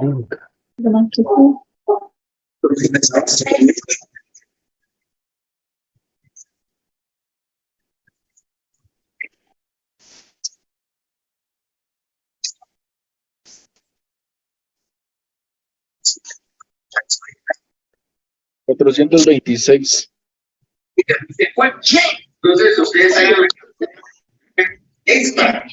Nunca. Blanquito. 426. Entonces, ustedes ahí extra.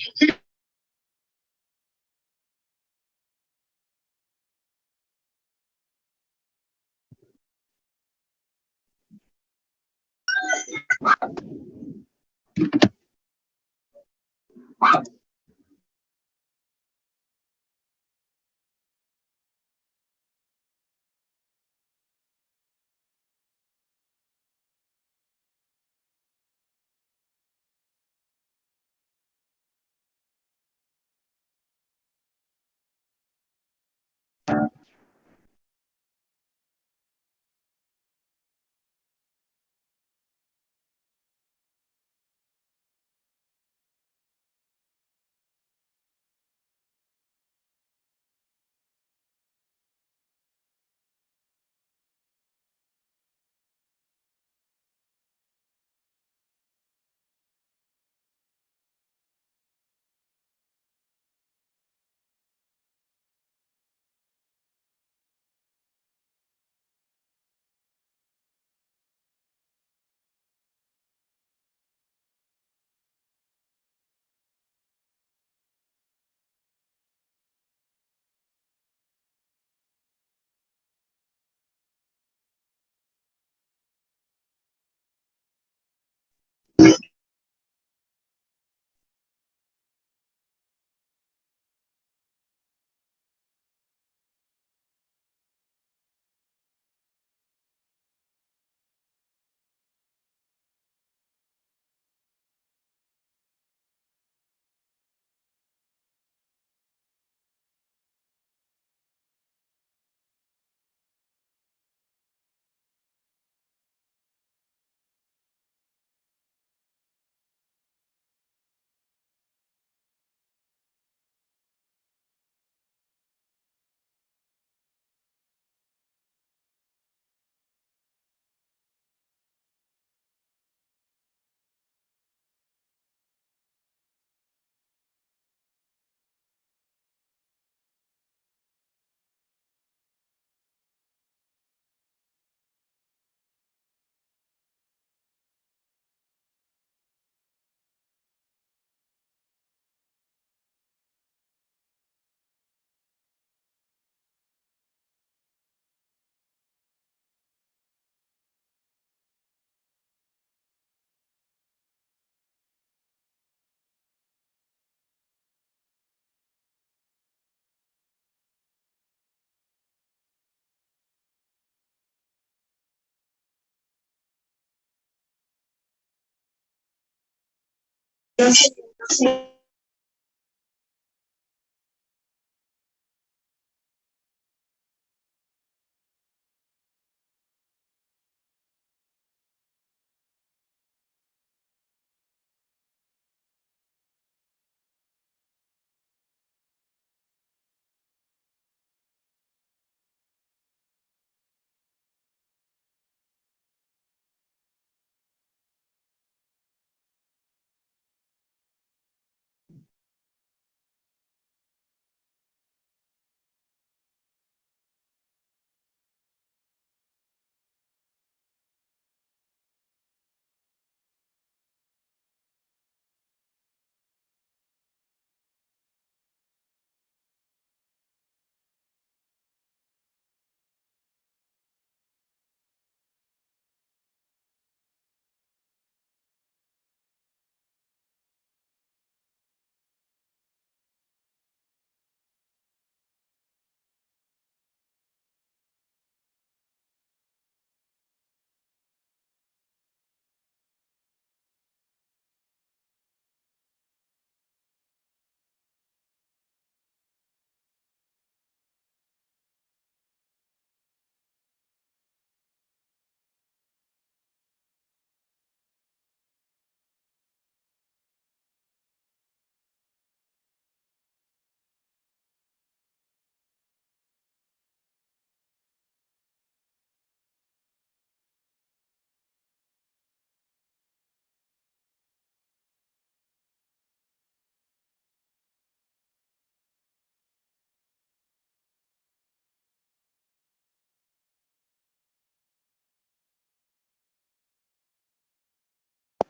Sí.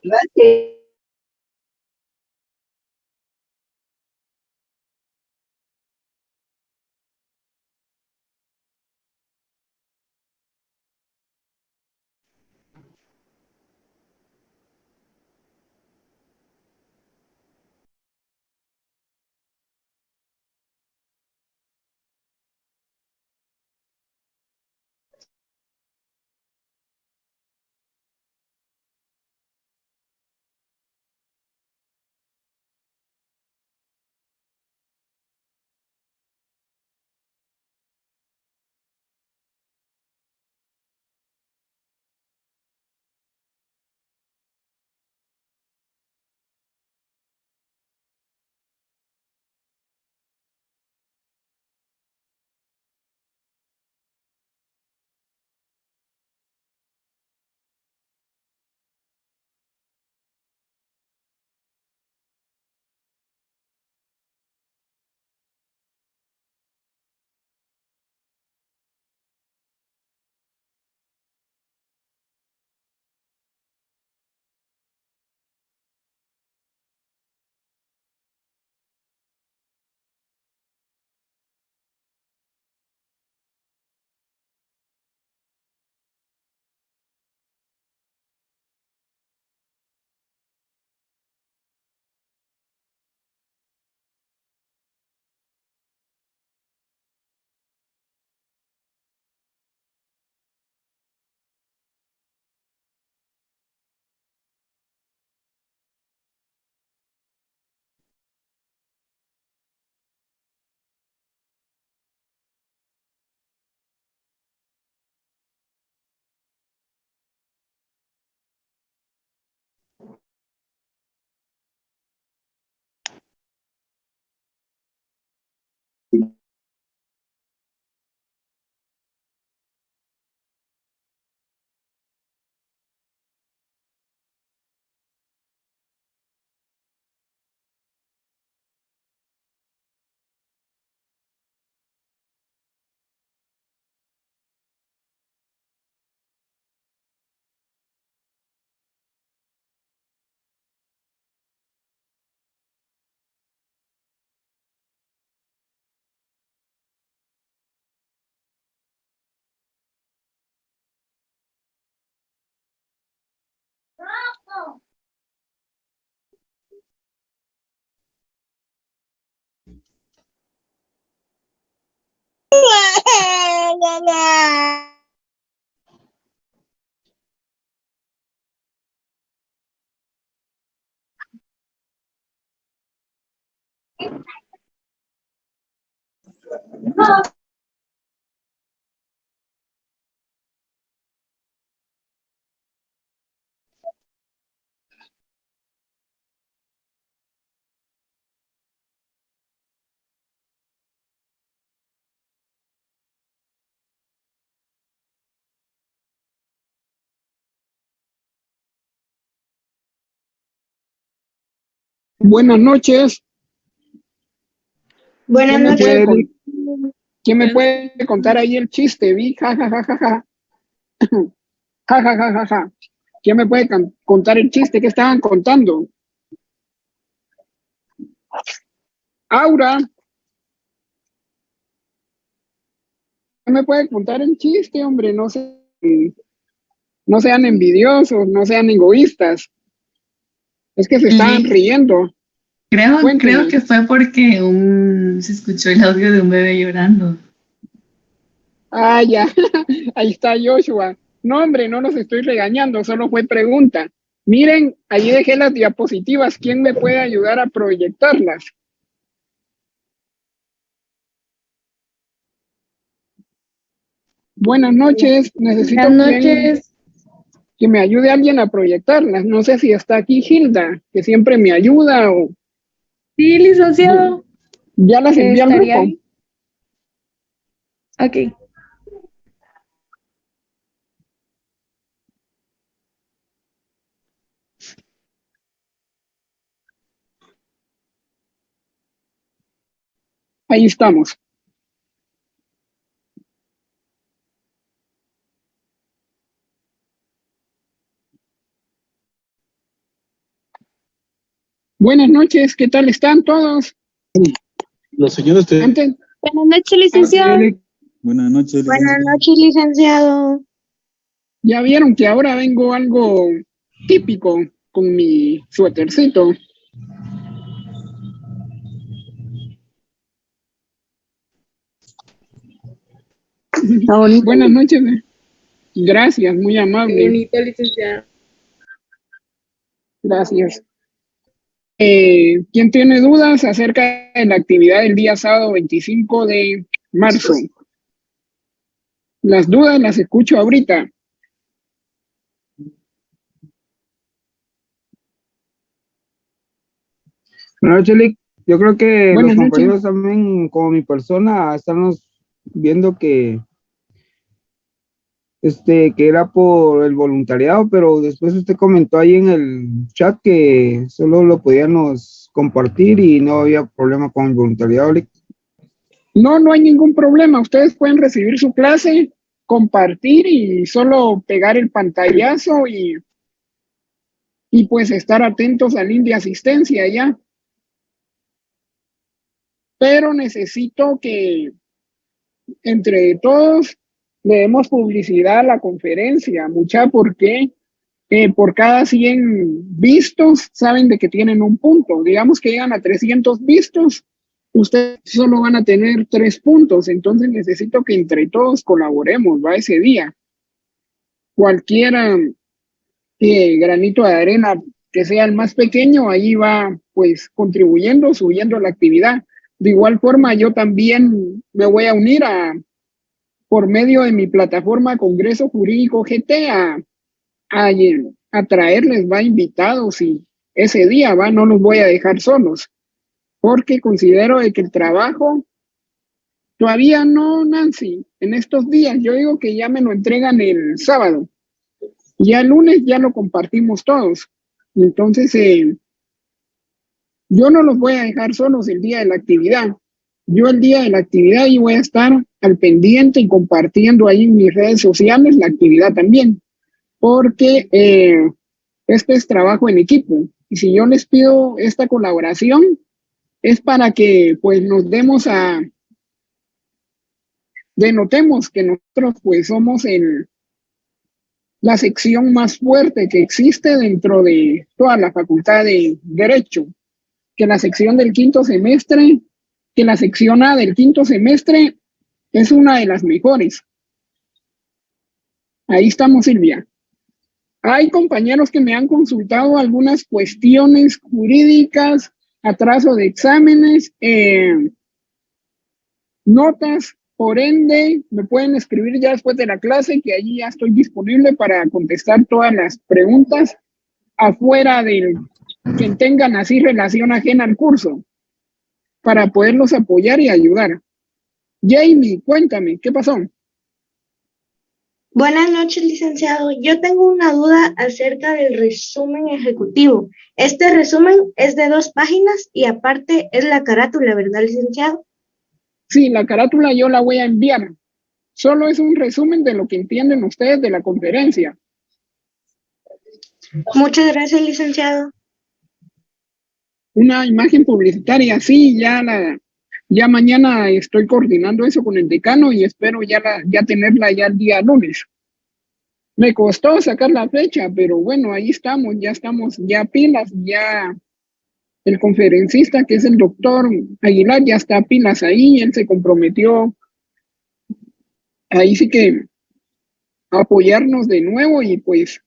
Gracias. Buenas noches. Buenas ¿Quién me puede, noches. quién me puede contar ahí el chiste? Vi, ja, ja, ja, ja, ja, ja, ja, ja, ja, ja. ¿Quién me puede contar el chiste que estaban contando? Aura, ¿quién me puede contar el chiste, hombre? No sean envidiosos, no sean egoístas. Es que se estaban Liz, riendo. creo Cuénteme. que fue porque se escuchó el audio de un bebé llorando. Ah, ya. Ahí está Joshua. No, hombre, no los estoy regañando, solo fue pregunta. Miren, ahí dejé las diapositivas. ¿Quién me puede ayudar a proyectarlas? Buenas noches. Buenas Necesito noches. que me ayude alguien a proyectarlas. No sé si está aquí Hilda, que siempre me ayuda o Sí, licenciado. ya las envié al Estaría grupo. bien. Ok. Ahí estamos. Buenas noches, ¿qué tal están todos? Los señores te... Antes, Buenas noches, licenciado. Buenas noches, Buenas licenciado. noches, licenciado. ya vieron que ahora vengo algo típico con mi suétercito. Está bonito. Buenas noches. Gracias, muy Qué amable. bonito, licenciado. Gracias. ¿Quién tiene dudas acerca de la actividad del día sábado 25 de marzo? Las dudas las escucho ahorita. Buenas noches, Lick. Yo creo que Buenas los noches. compañeros también, como mi persona, estamos viendo que era por el voluntariado, pero después usted comentó ahí en el chat que solo lo podíamos compartir y no había problema con el voluntariado, Lick. No, no hay ningún problema. Ustedes pueden recibir su clase, compartir y solo pegar el pantallazo y pues estar atentos al link de asistencia ya. Pero necesito que entre todos le demos publicidad a la conferencia, mucha, porque por cada 100 vistos saben de que tienen un punto. Digamos que llegan a 300 vistos, ustedes solo van a tener 3 puntos, entonces necesito que entre todos colaboremos, va ese día. Cualquiera granito de arena que sea el más pequeño, ahí va pues contribuyendo, subiendo la actividad. De igual forma, yo también me voy a unir por medio de mi plataforma Congreso Jurídico GT a, a traerles va invitados y ese día va, no los voy a dejar solos, porque considero de que el trabajo todavía no, Nancy, en estos días, yo digo que ya me lo entregan el sábado. Ya el lunes ya lo compartimos todos. Entonces, yo no los voy a dejar solos el día de la actividad. Yo el día de la actividad y voy a estar al pendiente y compartiendo ahí en mis redes sociales la actividad también, porque este es trabajo en equipo. Y si yo les pido esta colaboración, es para que pues nos denotemos que nosotros pues somos la sección más fuerte que existe dentro de toda la facultad de Derecho, que la sección del quinto semestre, que la sección A del quinto semestre es una de las mejores. Ahí estamos, Silvia. Hay compañeros que me han consultado algunas cuestiones jurídicas, atraso de exámenes, notas, por ende, me pueden escribir ya después de la clase, que allí ya estoy disponible para contestar todas las preguntas afuera del que tengan así relación ajena al curso, para poderlos apoyar y ayudar. Jamie, cuéntame, ¿qué pasó? Buenas noches, licenciado. Yo tengo una duda acerca del resumen ejecutivo. Este resumen es de 2 páginas y aparte es la carátula, ¿verdad, licenciado? Sí, la carátula yo la voy a enviar. Solo es un resumen de lo que entienden ustedes de la conferencia. Muchas gracias, licenciado. Una imagen publicitaria, sí, ya mañana estoy coordinando eso con el decano y espero ya tenerla ya el día lunes. Me costó sacar la fecha, pero bueno, ahí estamos ya pilas, ya el conferencista que es el doctor Aguilar ya está pilas ahí, él se comprometió ahí sí que a apoyarnos de nuevo y pues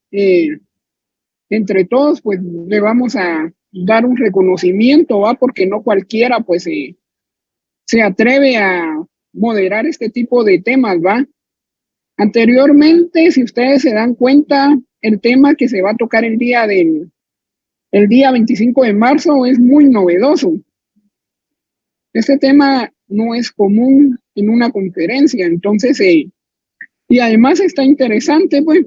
entre todos pues le vamos a dar un reconocimiento, ¿va? Porque no cualquiera pues se atreve a moderar este tipo de temas, ¿va? Anteriormente, si ustedes se dan cuenta, el tema que se va a tocar el día 25 de marzo es muy novedoso. Este tema no es común en una conferencia, entonces, y además está interesante, pues,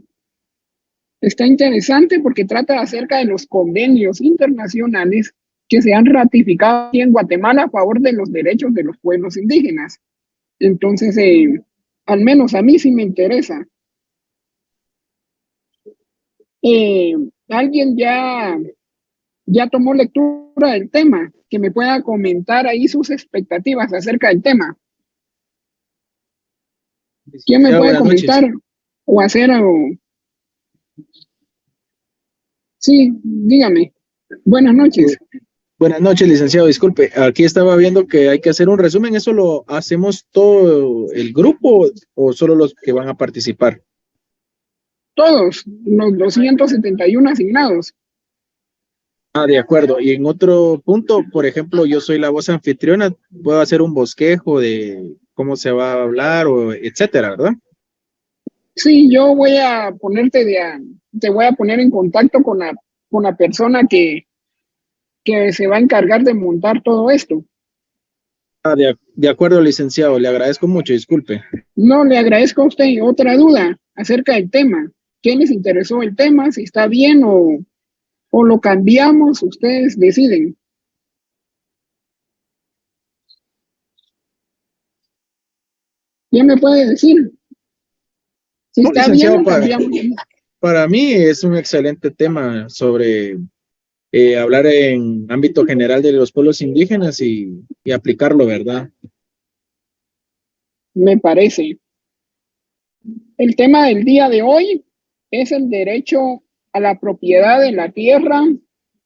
está interesante porque trata acerca de los convenios internacionales que se han ratificado aquí en Guatemala a favor de los derechos de los pueblos indígenas. Entonces, al menos a mí sí me interesa. ¿Alguien ya tomó lectura del tema, que me pueda comentar ahí sus expectativas acerca del tema. ¿Quién me puede Buenas noches. comentar o hacer algo? Sí, dígame. Buenas noches. Buenas noches, licenciado. Disculpe, aquí estaba viendo que hay que hacer un resumen. ¿Eso lo hacemos todo el grupo o solo los que van a participar? Todos los 271 asignados. Ah, de acuerdo. Y en otro punto, por ejemplo, yo soy la voz anfitriona, puedo hacer un bosquejo de cómo se va a hablar o etcétera, ¿verdad? Sí, yo voy a te voy a poner en contacto con la persona que se va a encargar de montar todo esto. Ah, de acuerdo, licenciado. Le agradezco mucho. Disculpe. No, le agradezco a usted. Otra duda acerca del tema. ¿Qué les interesó el tema? Si está bien o lo cambiamos, ustedes deciden. ¿Quién me puede decir? Si No, está licenciado, bien, lo cambiamos. para mí es un excelente tema sobre hablar en ámbito general de los pueblos indígenas y aplicarlo, ¿verdad? Me parece. El tema del día de hoy es el derecho a la propiedad de la tierra,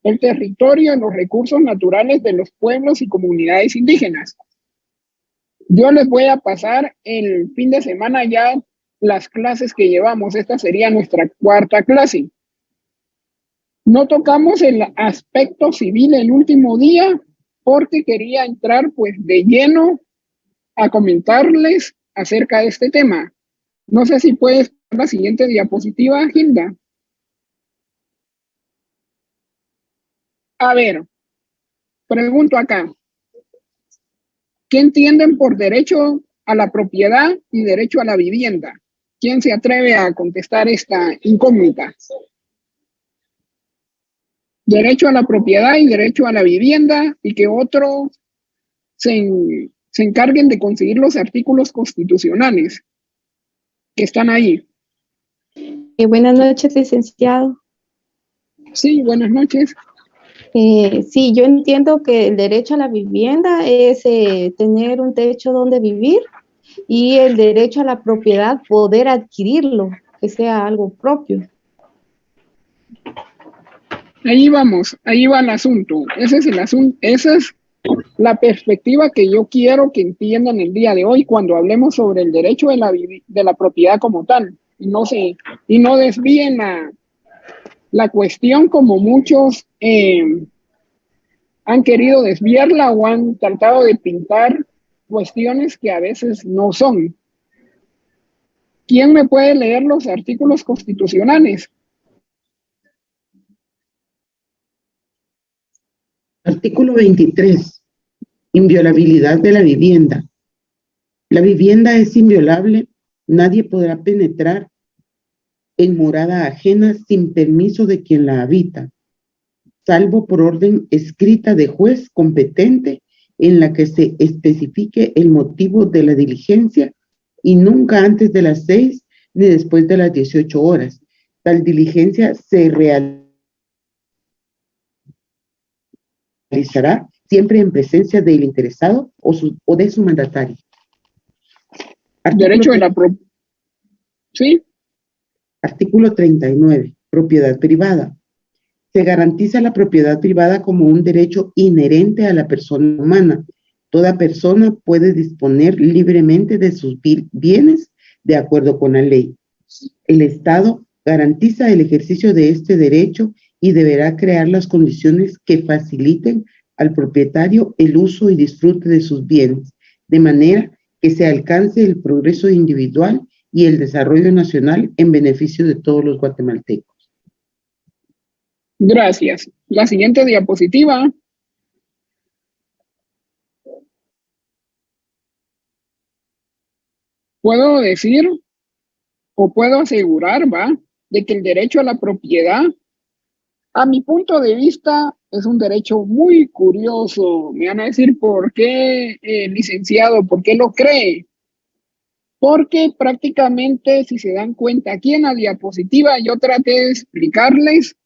el territorio y los recursos naturales de los pueblos y comunidades indígenas. Yo les voy a pasar el fin de semana ya las clases que llevamos. Esta sería nuestra cuarta clase. No tocamos el aspecto civil el último día porque quería entrar pues de lleno a comentarles acerca de este tema. No sé si puedes ver la siguiente diapositiva, Gilda. A ver, pregunto acá. ¿Qué entienden por derecho a la propiedad y derecho a la vivienda? ¿Quién se atreve a contestar esta incógnita? Derecho a la propiedad y derecho a la vivienda, y que otros se encarguen de conseguir los artículos constitucionales que están ahí. Buenas noches, licenciado. Sí, buenas noches. Sí, yo entiendo que el derecho a la vivienda es tener un techo donde vivir y el derecho a la propiedad, poder adquirirlo, que sea algo propio. Ahí vamos, ahí va el asunto. Ese es el asunto, esa es la perspectiva que yo quiero que entiendan el día de hoy cuando hablemos sobre el derecho de la propiedad como tal. Y no desvíen la cuestión como muchos han querido desviarla o han tratado de pintar cuestiones que a veces no son. ¿Quién me puede leer los artículos constitucionales? Artículo 23. Inviolabilidad de la vivienda. La vivienda es inviolable. Nadie podrá penetrar en morada ajena sin permiso de quien la habita, salvo por orden escrita de juez competente en la que se especifique el motivo de la diligencia y nunca antes de las 6 ni después de las 18 horas. Tal diligencia se realizará siempre en presencia del interesado o de su mandatario. Derecho de la propiedad. ¿Sí? Artículo 39. Propiedad privada. Se garantiza la propiedad privada como un derecho inherente a la persona humana. Toda persona puede disponer libremente de sus bienes de acuerdo con la ley. El Estado garantiza el ejercicio de este derecho y deberá crear las condiciones que faciliten al propietario el uso y disfrute de sus bienes, de manera que se alcance el progreso individual y el desarrollo nacional en beneficio de todos los guatemaltecos. Gracias. La siguiente diapositiva. Puedo decir o puedo asegurar, de que el derecho a la propiedad, a mi punto de vista, es un derecho muy curioso. Me van a decir por qué, licenciado, por qué lo cree. Porque prácticamente, si se dan cuenta, aquí en la diapositiva yo traté de explicarles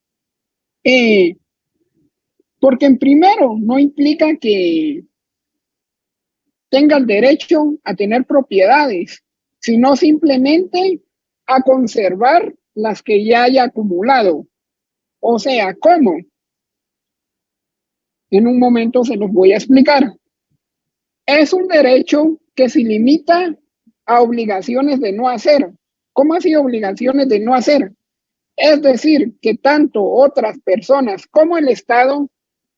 Porque en primero no implica que tenga el derecho a tener propiedades, sino simplemente a conservar las que ya haya acumulado. O sea, ¿cómo? En un momento se los voy a explicar. Es un derecho que se limita a obligaciones de no hacer. ¿Cómo así obligaciones de no hacer? Es decir, que tanto otras personas como el Estado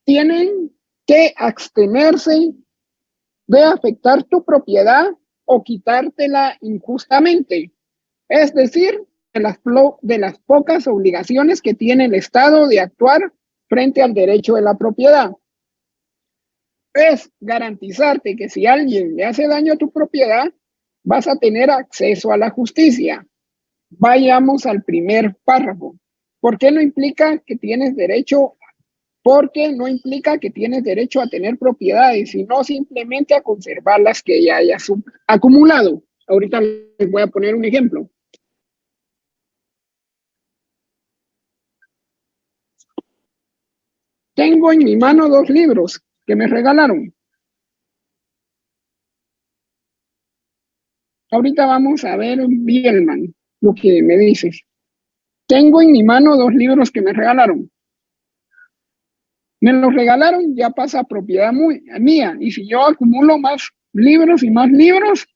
tienen que abstenerse de afectar tu propiedad o quitártela injustamente. Es decir, de las pocas obligaciones que tiene el Estado de actuar frente al derecho de la propiedad. Es garantizarte que si alguien le hace daño a tu propiedad, vas a tener acceso a la justicia. Vayamos al primer párrafo. ¿Por qué no implica que tienes derecho? Porque no implica que tienes derecho a tener propiedades, sino simplemente a conservar las que ya hayas acumulado. Ahorita les voy a poner un ejemplo. Tengo en mi mano 2 libros que me regalaron. Ahorita vamos a ver, Bielman, lo que me dices. Tengo en mi mano 2 libros que me regalaron. Me los regalaron, ya pasa a propiedad mía. Y si yo acumulo más libros y más libros,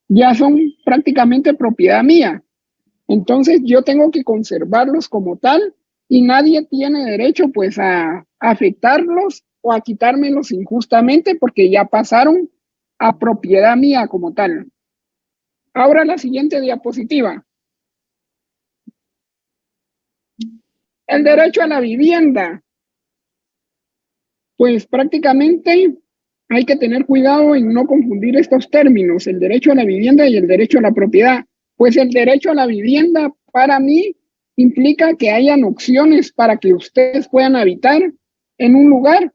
ya son prácticamente propiedad mía. Entonces yo tengo que conservarlos como tal y nadie tiene derecho pues a afectarlos o a quitármelos injustamente porque ya pasaron a propiedad mía como tal. Ahora la siguiente diapositiva. El derecho a la vivienda. Pues prácticamente hay que tener cuidado en no confundir estos términos, el derecho a la vivienda y el derecho a la propiedad. Pues el derecho a la vivienda para mí implica que hayan opciones para que ustedes puedan habitar en un lugar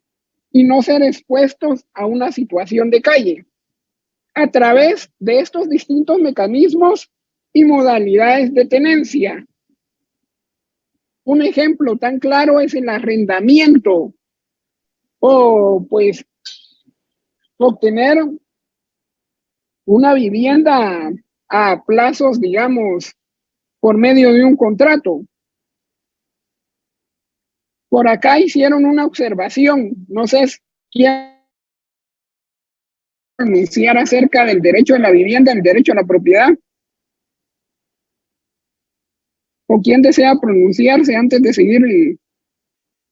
y no ser expuestos a una situación de calle a través de estos distintos mecanismos y modalidades de tenencia. Un ejemplo tan claro es el arrendamiento o pues obtener una vivienda a plazos, digamos, por medio de un contrato. Por acá hicieron una observación, no sé quién pronunciar acerca del derecho a la vivienda, el derecho a la propiedad, o quién desea pronunciarse antes de seguir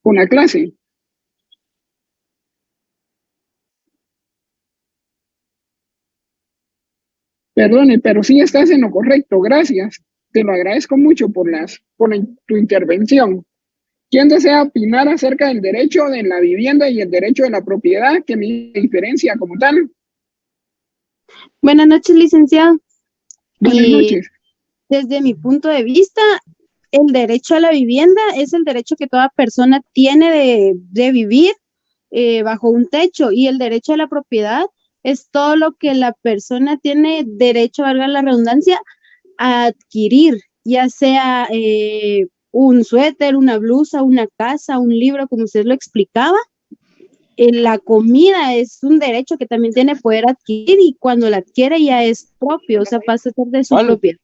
con la clase. Perdone, pero sí estás en lo correcto, gracias. Te lo agradezco mucho por tu intervención. ¿Quién desea opinar acerca del derecho de la vivienda y el derecho de la propiedad que me diferencia como tal? Buenas noches, licenciado. Buenas noches. Desde mi punto de vista, el derecho a la vivienda es el derecho que toda persona tiene de vivir bajo un techo, y el derecho a la propiedad es todo lo que la persona tiene derecho, valga la redundancia, a adquirir, ya sea un suéter, una blusa, una casa, un libro, como usted lo explicaba. La comida es un derecho que también tiene poder adquirir, y cuando la adquiere ya es propio, o sea, pasa a ser de su propiedad.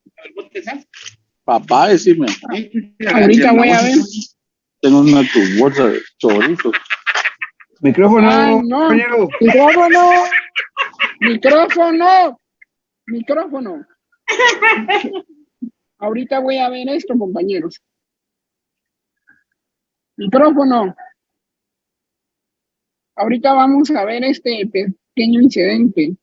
Papá, decime. Ahorita voy a ver. Tengo una tu bolsa de chorizos. Micrófono, Ay, no. compañero. Micrófono. Ahorita voy a ver esto, compañeros. Micrófono. Ahorita vamos a ver este pequeño incidente.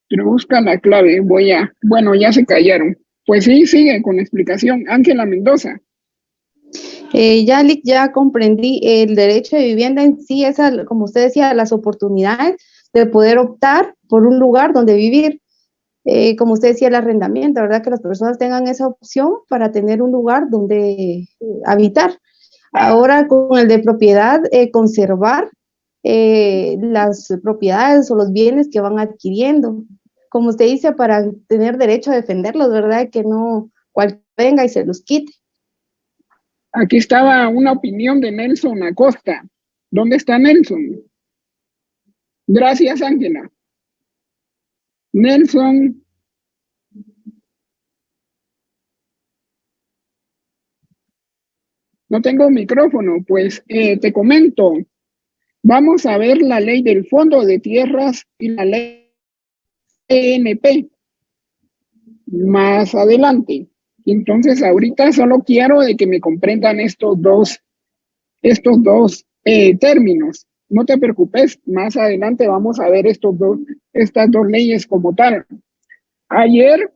Pero busca la clave. Bueno, ya se callaron. Pues sí, sigue con la explicación. Ángela Mendoza. Ya comprendí. El derecho de vivienda en sí es, como usted decía, las oportunidades de poder optar por un lugar donde vivir. Como usted decía, el arrendamiento, ¿verdad? Que las personas tengan esa opción para tener un lugar donde habitar. Ahora, con el de propiedad, conservar las propiedades o los bienes que van adquiriendo. Como usted dice, para tener derecho a defenderlos, ¿verdad? Que no cualquiera venga y se los quite. Aquí estaba una opinión de Nelson Acosta. ¿Dónde está Nelson? Gracias, Ángela. Nelson. No tengo micrófono, pues te comento. Vamos a ver la ley del Fondo de Tierras y la ley ENP más adelante. Entonces, ahorita solo quiero de que me comprendan estos dos términos. No te preocupes, más adelante vamos a ver estas dos leyes como tal. Ayer,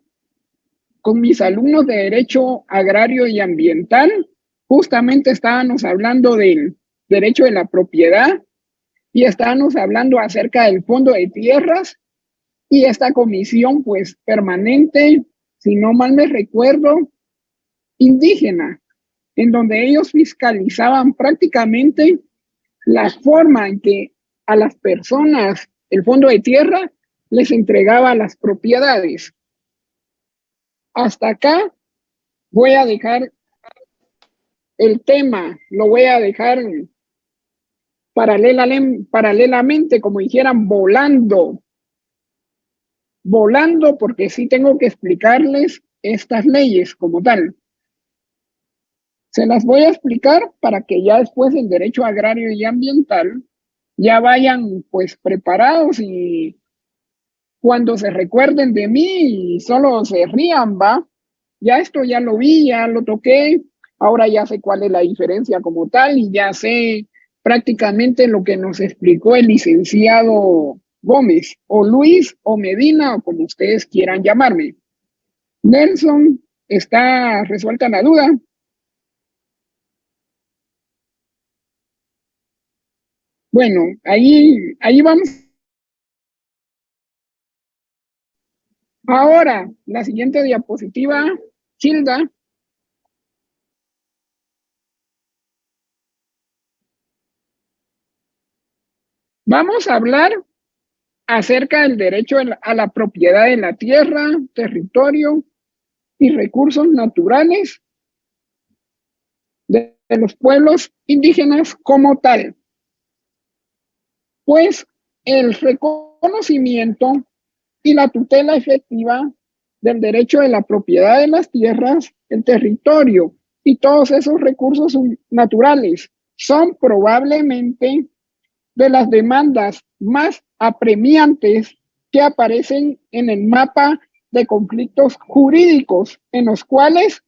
con mis alumnos de Derecho Agrario y Ambiental, justamente estábamos hablando del derecho de la propiedad y estábamos hablando acerca del Fondo de Tierras y esta comisión, pues, permanente, si no mal me recuerdo, indígena, en donde ellos fiscalizaban prácticamente la forma en que a las personas el Fondo de Tierra les entregaba las propiedades. Hasta acá voy a dejar el tema, lo voy a dejar paralelamente, como dijeran, volando, porque sí tengo que explicarles estas leyes como tal. Se las voy a explicar para que ya después en Derecho Agrario y Ambiental ya vayan pues preparados y cuando se recuerden de mí y solo se rían, va. Ya esto ya lo vi, ya lo toqué, ahora ya sé cuál es la diferencia como tal y ya sé prácticamente lo que nos explicó el licenciado Gómez, o Luis, o Medina, o como ustedes quieran llamarme. Nelson, ¿está resuelta la duda? Bueno, ahí vamos. Ahora, la siguiente diapositiva, Hilda. Vamos a hablar acerca del derecho a la propiedad de la tierra, territorio y recursos naturales de los pueblos indígenas como tal. Pues el reconocimiento y la tutela efectiva del derecho de la propiedad de las tierras, el territorio y todos esos recursos naturales son probablemente de las demandas más apremiantes que aparecen en el mapa de conflictos jurídicos en los cuales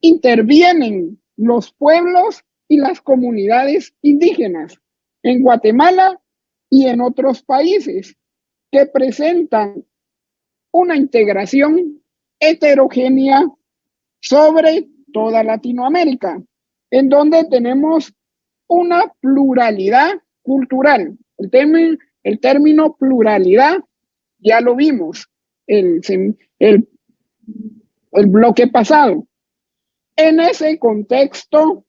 intervienen los pueblos y las comunidades indígenas en Guatemala y en otros países que presentan una integración heterogénea sobre toda Latinoamérica, en donde tenemos una pluralidad cultural. El término pluralidad ya lo vimos el bloque pasado. En ese contexto,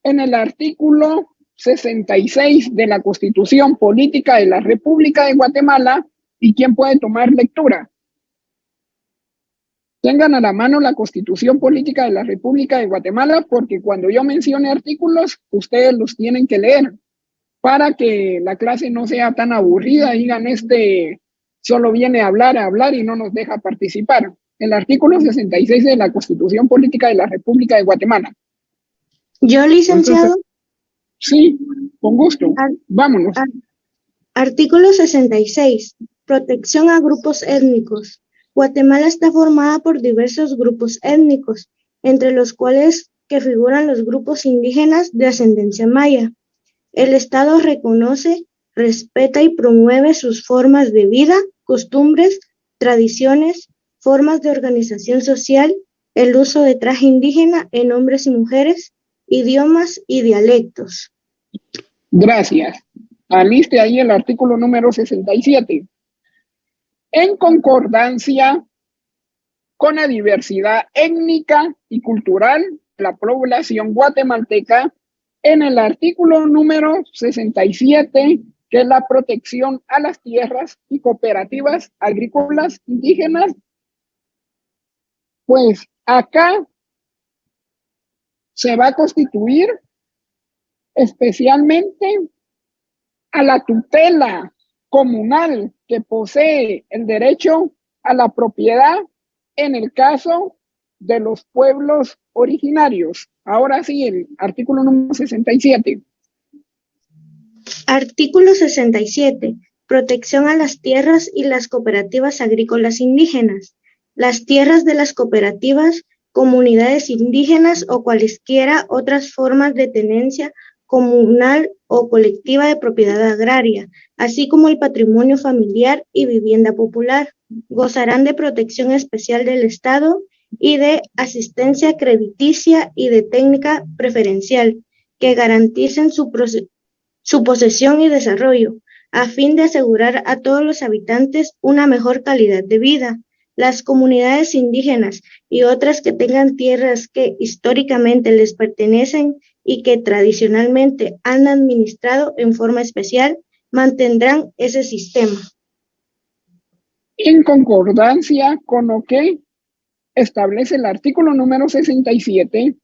en el artículo 66 de la Constitución Política de la República de Guatemala, ¿y quién puede tomar lectura? Tengan a la mano la Constitución Política de la República de Guatemala, porque cuando yo mencione artículos, ustedes los tienen que leer para que la clase no sea tan aburrida. Digan, solo viene a hablar y no nos deja participar. El artículo 66 de la Constitución Política de la República de Guatemala. Yo, licenciado. Entonces, sí, con gusto. Vámonos. Artículo 66. Protección a grupos étnicos. Guatemala está formada por diversos grupos étnicos, entre los cuales que figuran los grupos indígenas de ascendencia maya. El Estado reconoce, respeta y promueve sus formas de vida, costumbres, tradiciones, formas de organización social, el uso de traje indígena en hombres y mujeres, idiomas y dialectos. Gracias. Aliste ahí el artículo número 67. En concordancia con la diversidad étnica y cultural de la población guatemalteca, en el artículo número 67, que es la protección a las tierras y cooperativas agrícolas indígenas, pues acá se va a constituir especialmente a la tutela comunal que posee el derecho a la propiedad en el caso de los pueblos originarios. Ahora sí, el artículo número 67. Artículo 67. Protección a las tierras y las cooperativas agrícolas indígenas. Las tierras de las cooperativas, comunidades indígenas o cualesquiera otras formas de tenencia comunal o colectiva de propiedad agraria, así como el patrimonio familiar y vivienda popular, gozarán de protección especial del Estado y de asistencia crediticia y de técnica preferencial que garanticen su posesión y desarrollo, a fin de asegurar a todos los habitantes una mejor calidad de vida. Las comunidades indígenas y otras que tengan tierras que históricamente les pertenecen y que tradicionalmente han administrado en forma especial, mantendrán ese sistema. En concordancia con lo que establece el artículo número 67,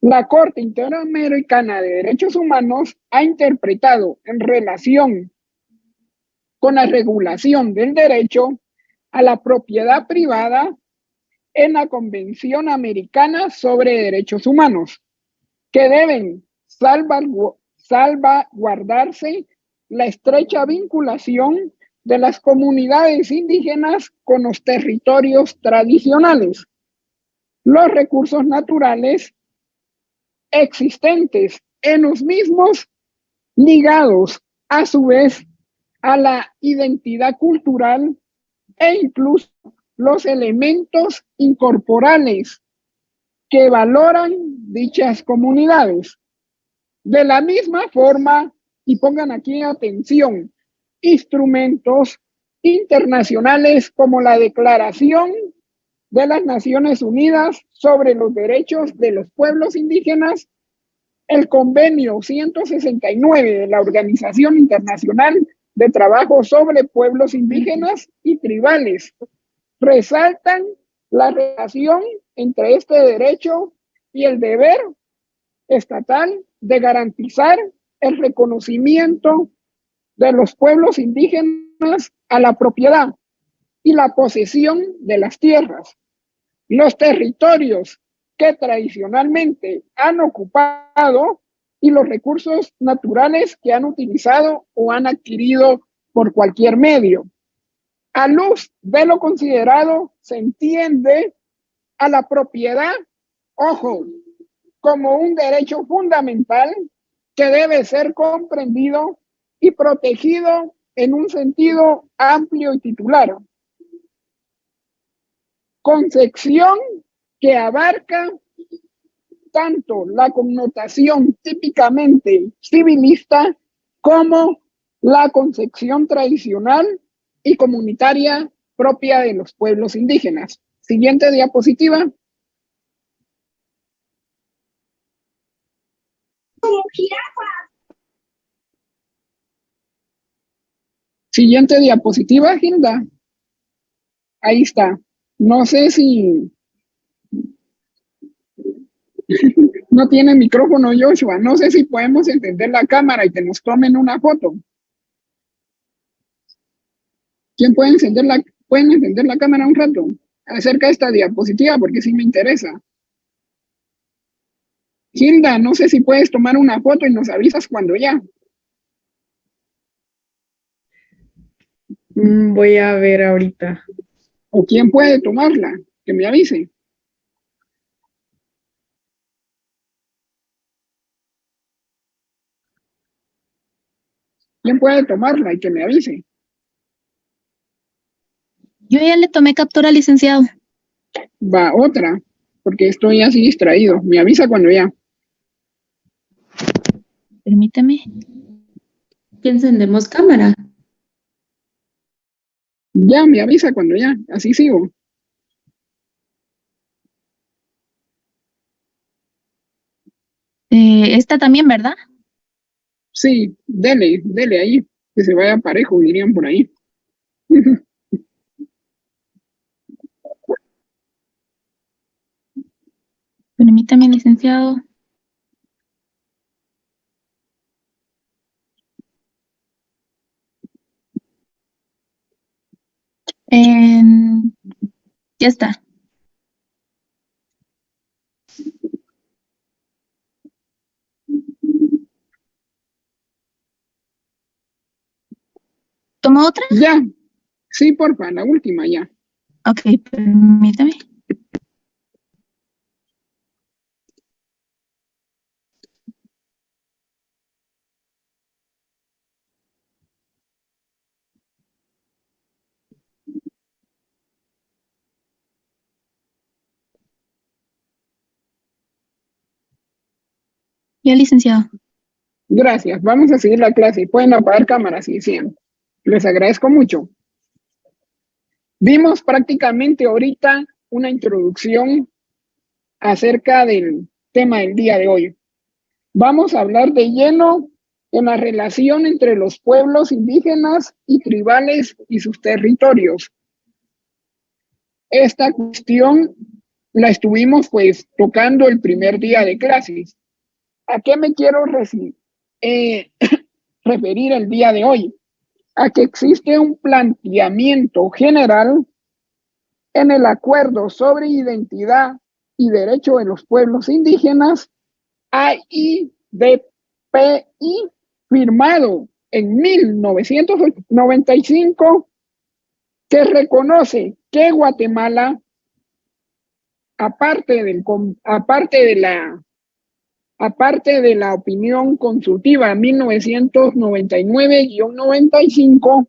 la Corte Interamericana de Derechos Humanos ha interpretado en relación con la regulación del derecho a la propiedad privada en la Convención Americana sobre Derechos Humanos, que deben salvaguardarse la estrecha vinculación de las comunidades indígenas con los territorios tradicionales, los recursos naturales existentes en los mismos, ligados a su vez a la identidad cultural e incluso los elementos incorporales que valoran dichas comunidades. De la misma forma, y pongan aquí atención, instrumentos internacionales como la Declaración de las Naciones Unidas sobre los Derechos de los Pueblos Indígenas, el Convenio 169 de la Organización Internacional de Trabajo sobre Pueblos Indígenas y Tribales, resaltan la relación entre este derecho y el deber estatal de garantizar el reconocimiento de los pueblos indígenas a la propiedad y la posesión de las tierras, los territorios que tradicionalmente han ocupado y los recursos naturales que han utilizado o han adquirido por cualquier medio. A luz de lo considerado, se entiende a la propiedad, ojo, como un derecho fundamental que debe ser comprendido y protegido en un sentido amplio y titular. Concepción que abarca tanto la connotación típicamente civilista como la concepción tradicional y comunitaria propia de los pueblos indígenas. Siguiente diapositiva. Siguiente diapositiva, Hilda. Ahí está. No sé si... No tiene micrófono Joshua. No sé si podemos encender la cámara y que nos tomen una foto. ¿Quién puede pueden encender la cámara un rato? Acerca de esta diapositiva, porque sí me interesa. Hilda, no sé si puedes tomar una foto y nos avisas cuando ya. Voy a ver ahorita. ¿O quién puede tomarla? Que me avise. ¿Quién puede tomarla y que me avise? Yo ya le tomé captura, licenciado. Va, otra, porque estoy así distraído. Me avisa cuando ya. Permíteme. ¿Que encendemos cámara? Ya, me avisa cuando ya. Así sigo. Esta también, ¿verdad? Sí, dele ahí. Que se vaya parejo, dirían por ahí. Permítame, licenciado. Ya está. ¿Toma otra? Ya. Sí, porfa, la última ya. Ok, permítame. Ya, licenciado. Gracias. Vamos a seguir la clase. Pueden apagar cámaras si desean. Les agradezco mucho. Vimos prácticamente ahorita una introducción acerca del tema del día de hoy. Vamos a hablar de lleno en la relación entre los pueblos indígenas y tribales y sus territorios. Esta cuestión la estuvimos pues tocando el primer día de clases. ¿A qué me quiero referir el día de hoy? A que existe un planteamiento general en el acuerdo sobre identidad y derecho de los pueblos indígenas, AIDPI, firmado en 1995, que reconoce que Guatemala, aparte de la opinión consultiva 1999-95,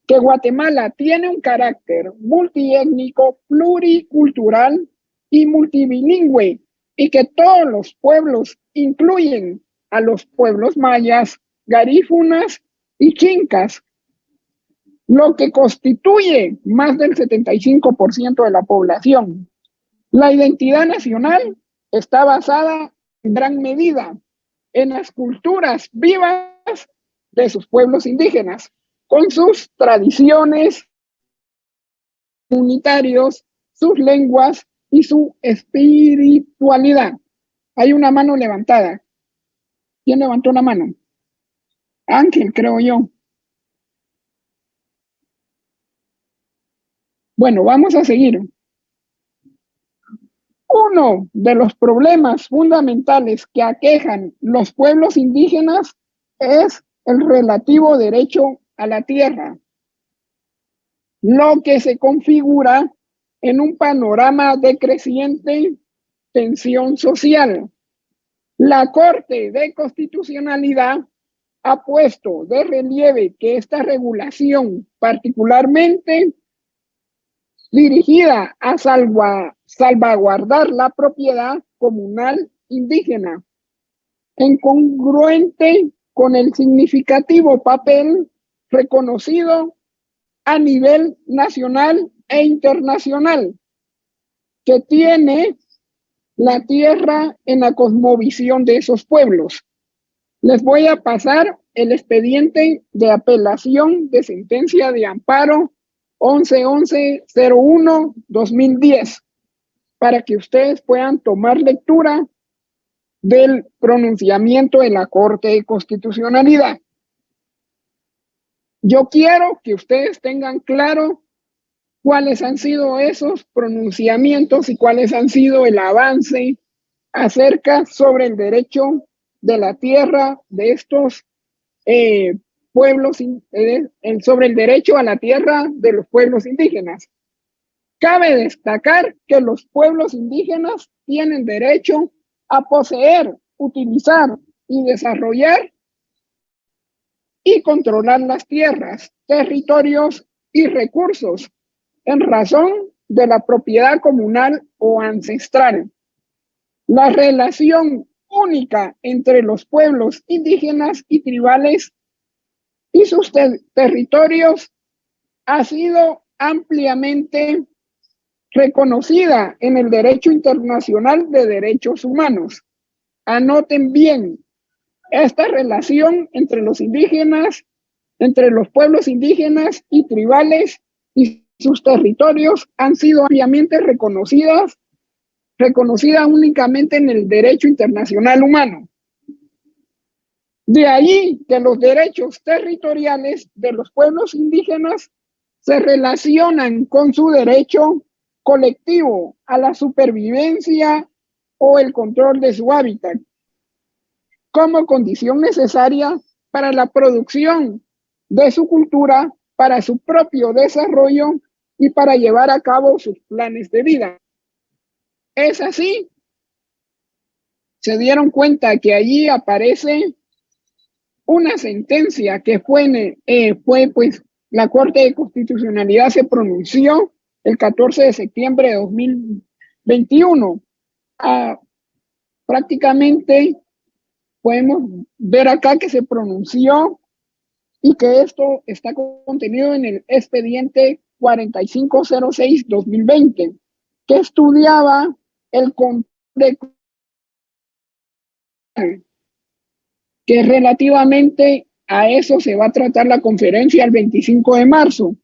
que Guatemala tiene un carácter multiétnico, pluricultural y multilingüe, y que todos los pueblos incluyen a los pueblos mayas, garífunas y chincas, lo que constituye más del 75% de la población. La identidad nacional está basada en gran medida en las culturas vivas de sus pueblos indígenas, con sus tradiciones comunitarios, sus lenguas y su espiritualidad. Hay una mano levantada. ¿Quién levantó una mano? Ángel, creo yo. Bueno, vamos a seguir. Uno de los problemas fundamentales que aquejan los pueblos indígenas es el relativo derecho a la tierra, lo que se configura en un panorama de creciente tensión social. La Corte de Constitucionalidad ha puesto de relieve que esta regulación, particularmente dirigida a salvaguardar la propiedad comunal indígena, incongruente con el significativo papel reconocido a nivel nacional e internacional que tiene la tierra en la cosmovisión de esos pueblos. Les voy a pasar el expediente de apelación de sentencia de amparo 11-11-01-2010 para que ustedes puedan tomar lectura del pronunciamiento de la Corte de Constitucionalidad. Yo quiero que ustedes tengan claro cuáles han sido esos pronunciamientos y cuáles han sido el avance acerca sobre el derecho de la tierra de estos pueblos, sobre el derecho a la tierra de los pueblos indígenas. Cabe destacar que los pueblos indígenas tienen derecho a poseer, utilizar y desarrollar y controlar las tierras, territorios y recursos en razón de la propiedad comunal o ancestral. La relación única entre los pueblos indígenas y tribales y sus territorios ha sido ampliamente reconocida en el derecho internacional de derechos humanos. Anoten bien, esta relación entre los indígenas, entre los pueblos indígenas y tribales y sus territorios han sido ampliamente reconocida únicamente en el derecho internacional humano. De ahí que los derechos territoriales de los pueblos indígenas se relacionan con su derecho colectivo a la supervivencia o el control de su hábitat, como condición necesaria para la producción de su cultura, para su propio desarrollo y para llevar a cabo sus planes de vida. Es así. Se dieron cuenta que allí aparece una sentencia que fue pues, la Corte de Constitucionalidad se pronunció el 14 de septiembre de 2021. Prácticamente podemos ver acá que se pronunció y que esto está contenido en el expediente 4506-2020, que estudiaba el control de que relativamente a eso se va a tratar la conferencia el 25 de marzo.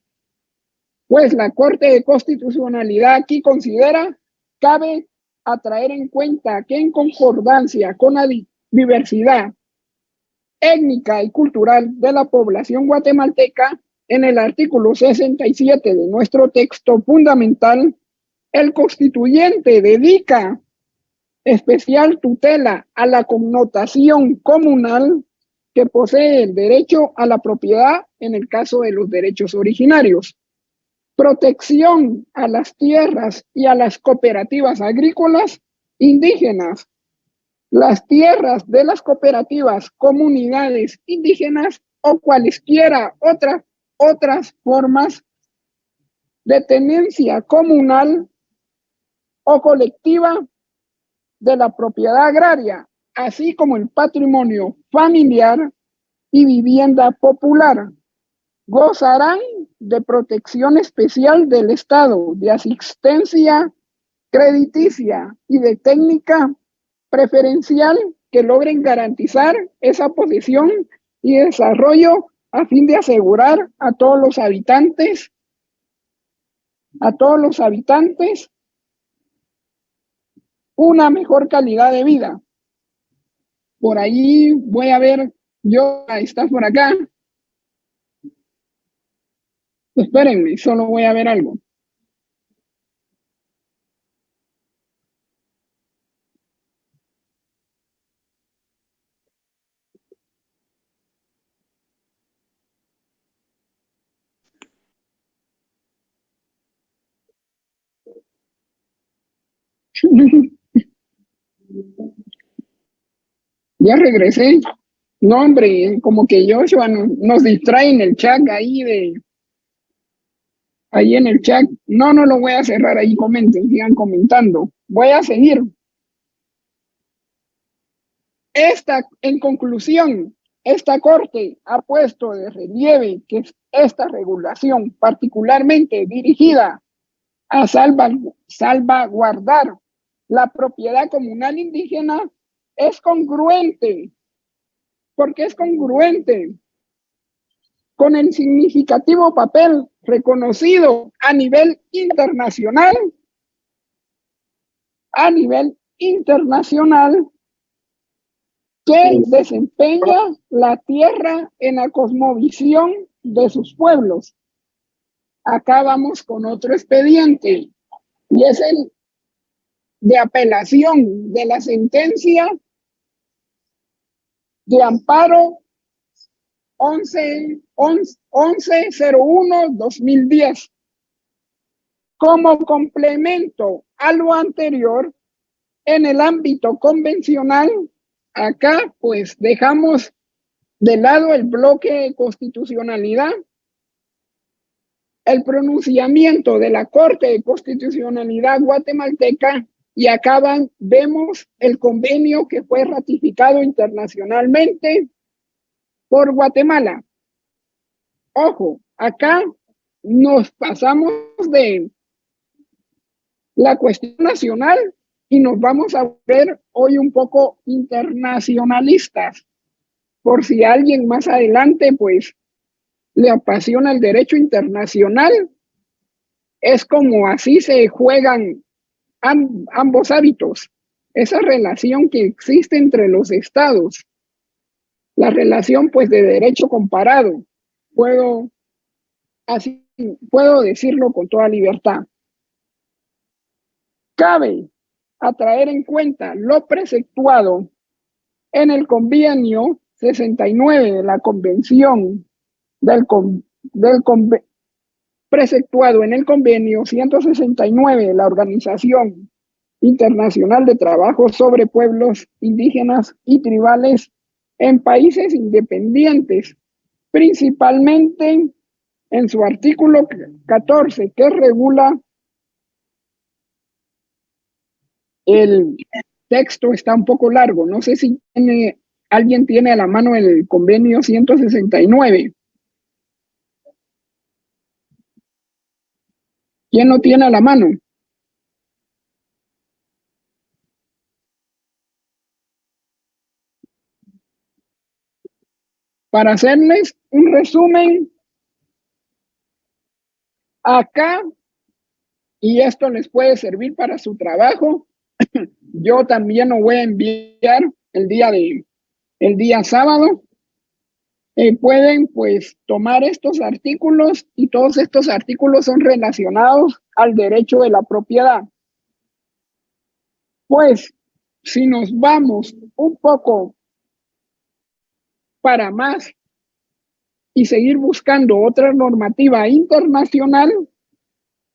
Pues la Corte de Constitucionalidad aquí considera, cabe atraer en cuenta que en concordancia con la diversidad étnica y cultural de la población guatemalteca, en el artículo 67 de nuestro texto fundamental, el constituyente dedica especial tutela a la connotación comunal que posee el derecho a la propiedad en el caso de los derechos originarios, protección a las tierras y a las cooperativas agrícolas indígenas, las tierras de las cooperativas, comunidades indígenas o cualesquiera otras formas de tenencia comunal o colectiva de la propiedad agraria, así como el patrimonio familiar y vivienda popular, gozarán de protección especial del Estado, de asistencia crediticia y de técnica preferencial que logren garantizar esa posesión y desarrollo a fin de asegurar a todos los habitantes una mejor calidad de vida. Por ahí voy a ver, estás por acá. Espérenme, solo voy a ver algo. Ya regresé. No, hombre, como que Joshua nos distrae en el chat ahí en el chat. No lo voy a cerrar ahí, comenten, sigan comentando. Voy a seguir. En conclusión, esta Corte ha puesto de relieve que esta regulación, particularmente dirigida a salvaguardar la propiedad comunal indígena, es congruente. Porque es congruente con el significativo papel reconocido a nivel internacional que desempeña la tierra en la cosmovisión de sus pueblos. Acá vamos con otro expediente y es el de apelación de la sentencia de amparo 1101-2010. Como complemento a lo anterior, en el ámbito convencional, acá pues dejamos de lado el bloque de constitucionalidad, el pronunciamiento de la Corte de Constitucionalidad guatemalteca y acá vemos el convenio que fue ratificado internacionalmente por Guatemala. Ojo, acá nos pasamos de la cuestión nacional y nos vamos a ver hoy un poco internacionalistas, por si alguien más adelante pues le apasiona el derecho internacional. Es como así se juegan ambos hábitos, esa relación que existe entre los estados, la relación pues de derecho comparado, puedo decirlo con toda libertad. Cabe a traer en cuenta lo preceptuado en el convenio 69 de la Convención preceptuado en el convenio 169 de la Organización Internacional de Trabajo sobre Pueblos Indígenas y Tribales en países independientes, principalmente en su artículo 14, que regula el texto. Está un poco largo, no sé si alguien tiene a la mano el convenio 169. ¿Quién lo tiene a la mano? Para hacerles un resumen, acá, y esto les puede servir para su trabajo, yo también lo voy a enviar el día sábado. Pueden pues tomar estos artículos, y todos estos artículos son relacionados al derecho de la propiedad. Pues si nos vamos un poco para más y seguir buscando otra normativa internacional,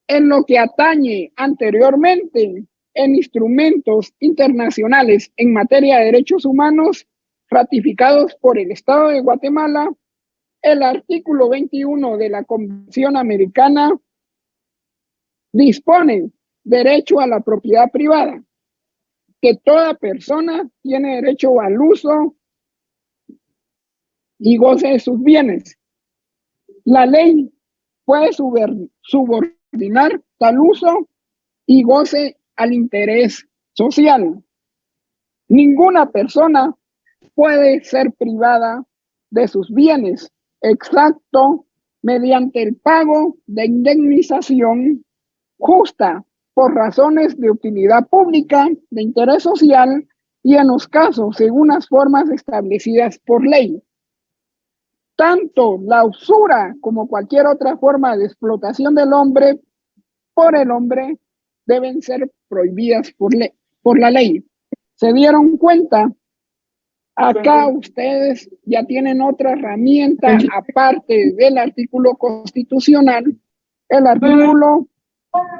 en lo que atañe anteriormente en instrumentos internacionales en materia de derechos humanos ratificados por el Estado de Guatemala, el artículo 21 de la Convención Americana dispone derecho a la propiedad privada, que toda persona tiene derecho al uso y goce de sus bienes. La ley puede subordinar tal uso y goce al interés social. Ninguna persona puede ser privada de sus bienes, excepto mediante el pago de indemnización justa por razones de utilidad pública, de interés social y en los casos según las formas establecidas por ley. Tanto la usura como cualquier otra forma de explotación del hombre por el hombre deben ser prohibidas por la ley. ¿Se dieron cuenta? Acá ustedes ya tienen otra herramienta aparte del artículo constitucional, el artículo,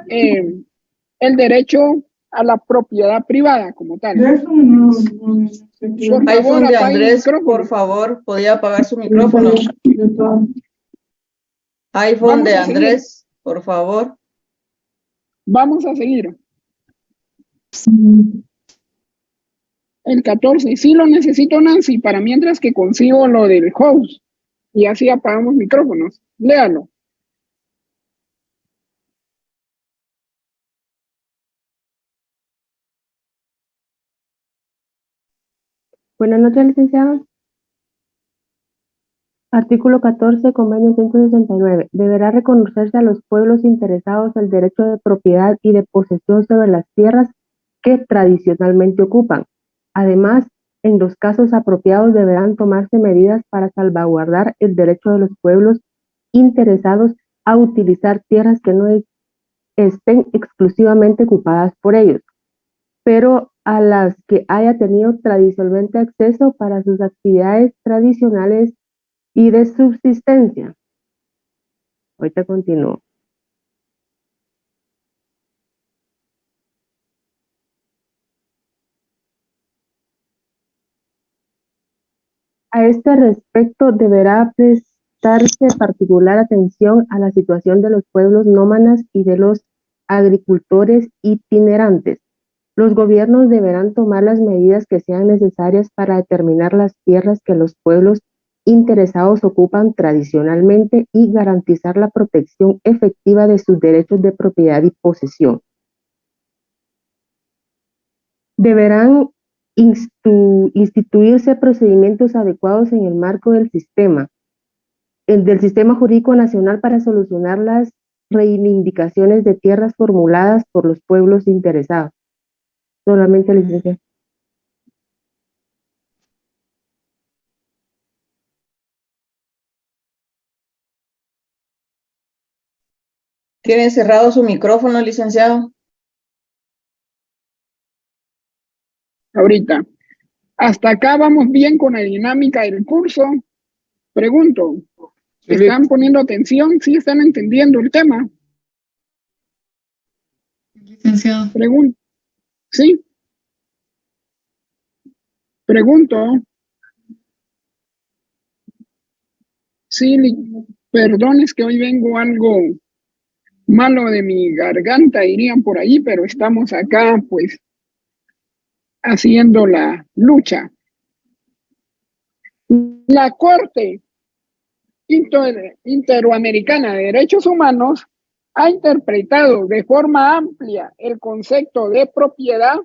el derecho a la propiedad privada como tal. Por favor, iPhone de Andrés, por favor, podía apagar su micrófono. iPhone de Andrés, por favor. Vamos a seguir. El 14, sí lo necesito, Nancy, para mientras que consigo lo del host y así apagamos micrófonos. Léalo. Buenas noches, licenciado. Artículo 14, Convenio 169. Deberá reconocerse a los pueblos interesados el derecho de propiedad y de posesión sobre las tierras que tradicionalmente ocupan. Además, en los casos apropiados deberán tomarse medidas para salvaguardar el derecho de los pueblos interesados a utilizar tierras que no estén exclusivamente ocupadas por ellos, pero a las que haya tenido tradicionalmente acceso para sus actividades tradicionales y de subsistencia. Ahorita continúo. A este respecto, deberá prestarse particular atención a la situación de los pueblos nómadas y de los agricultores itinerantes. Los gobiernos deberán tomar las medidas que sean necesarias para determinar las tierras que los pueblos interesados ocupan tradicionalmente y garantizar la protección efectiva de sus derechos de propiedad y posesión. Deberán instituirse procedimientos adecuados en el marco del sistema jurídico nacional para solucionar las reivindicaciones de tierras formuladas por los pueblos interesados. Solamente, licenciado. ¿Tiene cerrado su micrófono, licenciado? ahorita. Hasta acá vamos bien con la dinámica del curso. Pregunto, ¿están poniendo atención? ¿Sí están entendiendo el tema? Licenciado. ¿Sí? Pregunto. Sí, perdón, es que hoy vengo algo malo de mi garganta, dirían por ahí, pero estamos acá, pues, haciendo la lucha. La Corte Interamericana de Derechos Humanos ha interpretado de forma amplia el concepto de propiedad,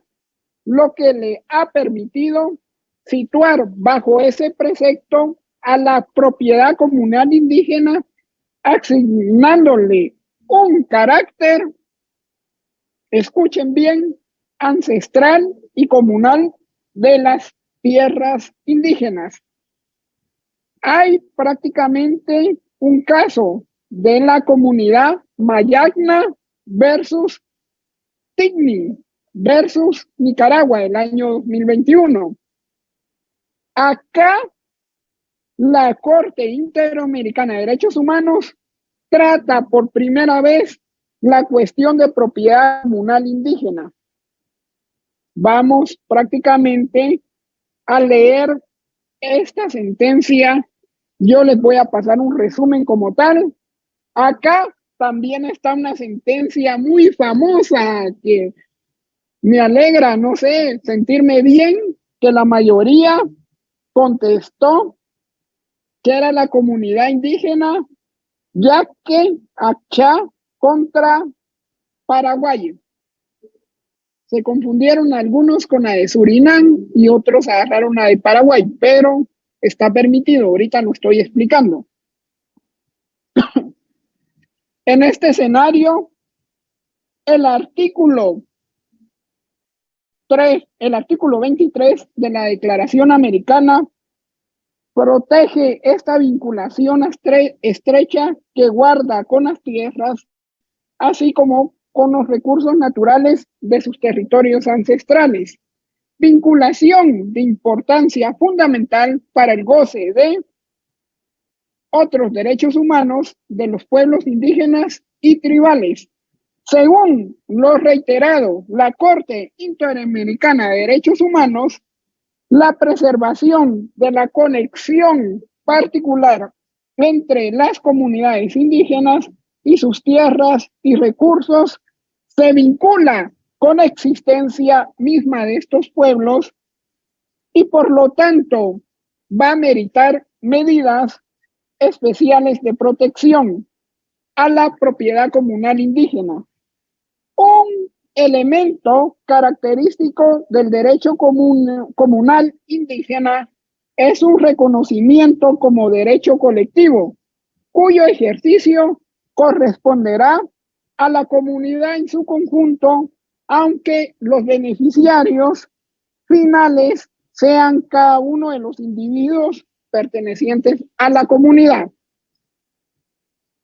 lo que le ha permitido situar bajo ese precepto a la propiedad comunal indígena, asignándole un carácter, escuchen bien, ancestral y comunal de las tierras indígenas. Hay prácticamente un caso de la comunidad Mayagna versus Tigni versus Nicaragua del año 2021. Acá la Corte Interamericana de Derechos Humanos trata por primera vez la cuestión de propiedad comunal indígena. Vamos prácticamente a leer esta sentencia. Yo les voy a pasar un resumen como tal. Acá también está una sentencia muy famosa que me alegra, no sé, sentirme bien, que la mayoría contestó que era la comunidad indígena Yaque Achá contra Paraguay. Se confundieron algunos con la de Surinam y otros agarraron la de Paraguay, pero está permitido, ahorita lo estoy explicando. En este escenario, el artículo 23 de la Declaración Americana protege esta vinculación estrecha que guarda con las tierras, así como con los recursos naturales de sus territorios ancestrales. Vinculación de importancia fundamental para el goce de otros derechos humanos de los pueblos indígenas y tribales. Según lo reiterado, la Corte Interamericana de Derechos Humanos, la preservación de la conexión particular entre las comunidades indígenas y sus tierras y recursos se vincula con la existencia misma de estos pueblos y por lo tanto va a meritar medidas especiales de protección a la propiedad comunal indígena. Un elemento característico del derecho comunal indígena es su reconocimiento como derecho colectivo, cuyo ejercicio corresponderá a la comunidad en su conjunto, aunque los beneficiarios finales sean cada uno de los individuos pertenecientes a la comunidad.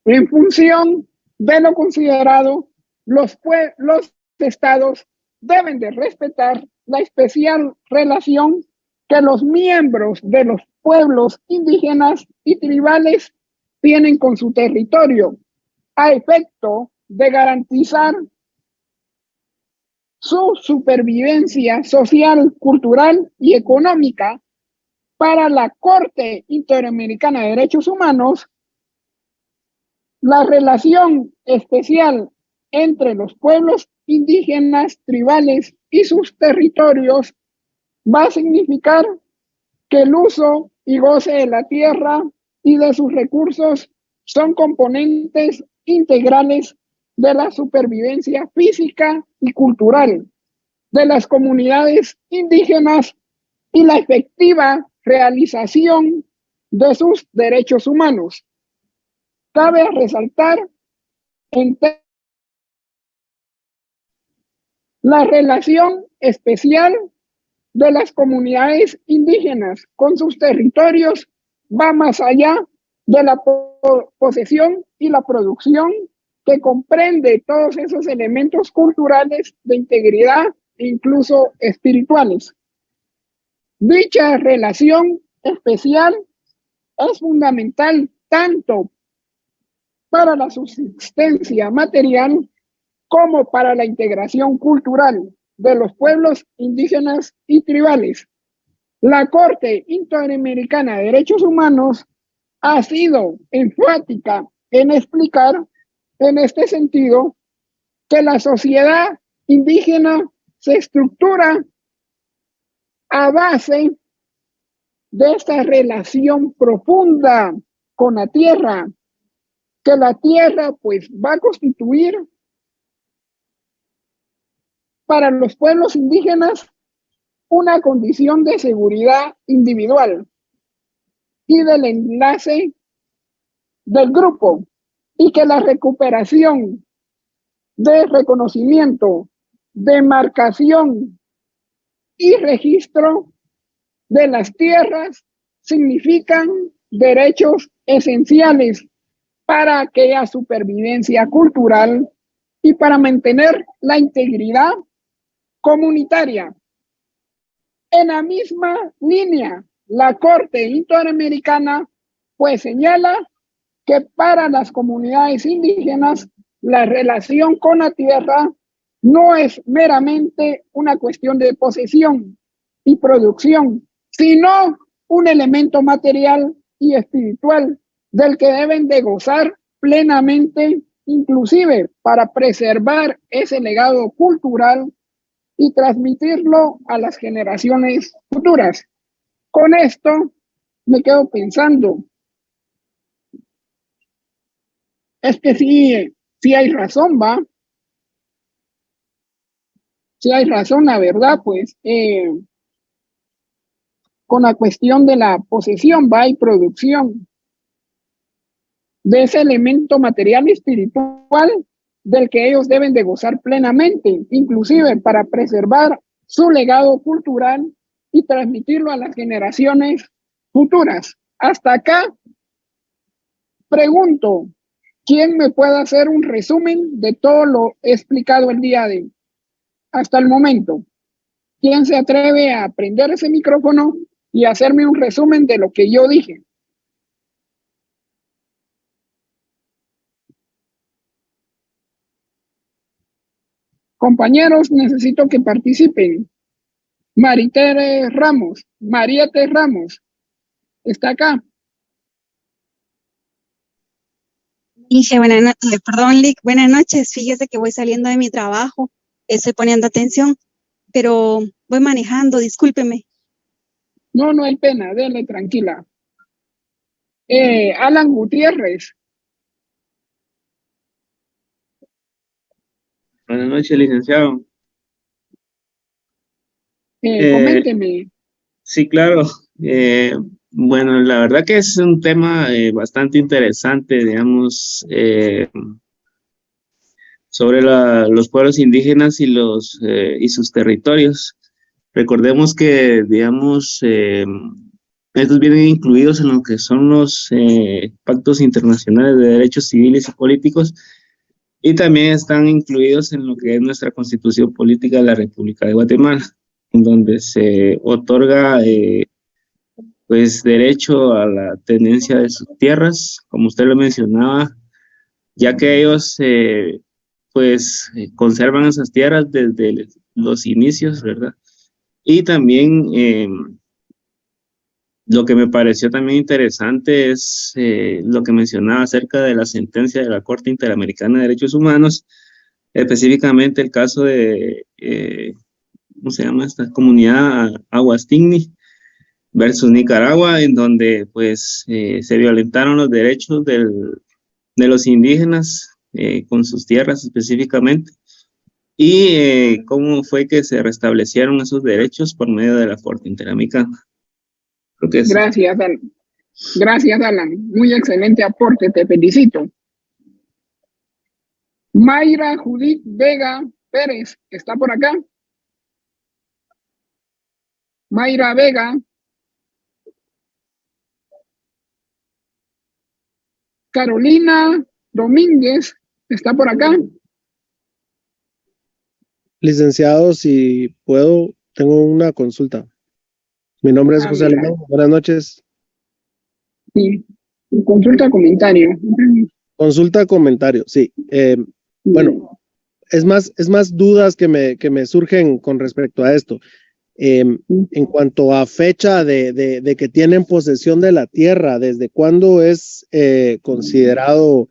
En función de lo considerado, los estados deben de respetar la especial relación que los miembros de los pueblos indígenas y tribales tienen con su territorio, a efecto de garantizar su supervivencia social, cultural y económica. Para la Corte Interamericana de Derechos Humanos, la relación especial entre los pueblos indígenas, tribales y sus territorios va a significar que el uso y goce de la tierra y de sus recursos son componentes integrales de la supervivencia física y cultural de las comunidades indígenas y la efectiva realización de sus derechos humanos. Cabe resaltar la relación especial de las comunidades indígenas con sus territorios va más allá de la posesión y la producción, que comprende todos esos elementos culturales de integridad e incluso espirituales. Dicha relación especial es fundamental tanto para la subsistencia material como para la integración cultural de los pueblos indígenas y tribales. La Corte Interamericana de Derechos Humanos ha sido enfática en explicar en este sentido que la sociedad indígena se estructura a base de esta relación profunda con la tierra, que la tierra pues va a constituir para los pueblos indígenas una condición de seguridad individual y del enlace del grupo, y que la recuperación de reconocimiento, demarcación y registro de las tierras significan derechos esenciales para aquella supervivencia cultural y para mantener la integridad comunitaria. En la misma línea, la Corte Interamericana pues señala que para las comunidades indígenas la relación con la tierra no es meramente una cuestión de posesión y producción, sino un elemento material y espiritual del que deben de gozar plenamente, inclusive para preservar ese legado cultural y transmitirlo a las generaciones futuras. Con esto me quedo pensando, es que sí hay razón, ¿va? Sí hay razón, la verdad, pues, con la cuestión de la posesión, ¿va? Y producción de ese elemento material y espiritual del que ellos deben de gozar plenamente, inclusive para preservar su legado cultural y transmitirlo a las generaciones futuras. Hasta acá, pregunto, ¿quién me puede hacer un resumen de todo lo explicado el día de hasta el momento? ¿Quién se atreve a prender ese micrófono y hacerme un resumen de lo que yo dije? Compañeros, necesito que participen. Mariette Ramos, ¿está acá? Dije, Lick, buenas noches. Fíjese que voy saliendo de mi trabajo, estoy poniendo atención, pero voy manejando, discúlpeme. No hay pena, dele, tranquila. Alan Gutiérrez. Buenas noches, licenciado. Coménteme. Sí, claro. Bueno, la verdad que es un tema bastante interesante, digamos, sobre los pueblos indígenas y sus territorios. Recordemos que, digamos, estos vienen incluidos en lo que son los pactos internacionales de derechos civiles y políticos, y también están incluidos en lo que es nuestra Constitución Política de la República de Guatemala, en donde se otorga pues derecho a la tenencia de sus tierras, como usted lo mencionaba, ya que ellos pues conservan esas tierras desde los inicios, ¿verdad? Y también lo que me pareció también interesante es lo que mencionaba acerca de la sentencia de la Corte Interamericana de Derechos Humanos, específicamente el caso de, ¿cómo se llama esta comunidad? Aguastigni versus Nicaragua, en donde pues se violentaron los derechos de los indígenas con sus tierras específicamente, y cómo fue que se restablecieron esos derechos por medio de la Corte Interamericana. Creo que Gracias, Alan. Gracias, Alan. Muy excelente aporte, te felicito. Mayra Judith Vega Pérez, ¿está por acá? Mayra Vega. Carolina Domínguez, ¿está por acá? Licenciado, si puedo, tengo una consulta. Mi nombre es José Alemán. Buenas noches. Sí. Consulta comentario. Consulta comentario, sí. Bueno, es más dudas que me surgen con respecto a esto. En cuanto a fecha de que tienen posesión de la tierra, ¿desde cuándo es considerado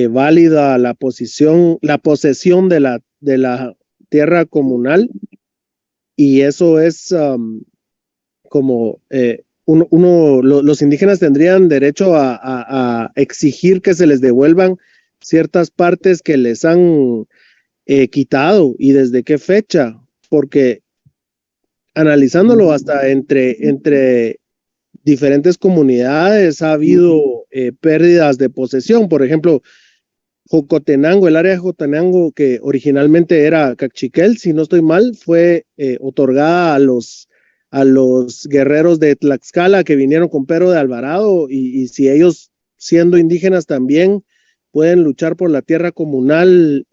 válida la posesión de la tierra comunal? Y eso es como los indígenas tendrían derecho a exigir que se les devuelvan ciertas partes que les han quitado, y desde qué fecha, porque analizándolo hasta entre diferentes comunidades ha habido pérdidas de posesión. Por ejemplo, Jocotenango, el área de Jocotenango, que originalmente era Cachiquel, si no estoy mal, fue otorgada a los guerreros de Tlaxcala que vinieron con Pedro de Alvarado, y si ellos, siendo indígenas también, pueden luchar por la tierra comunal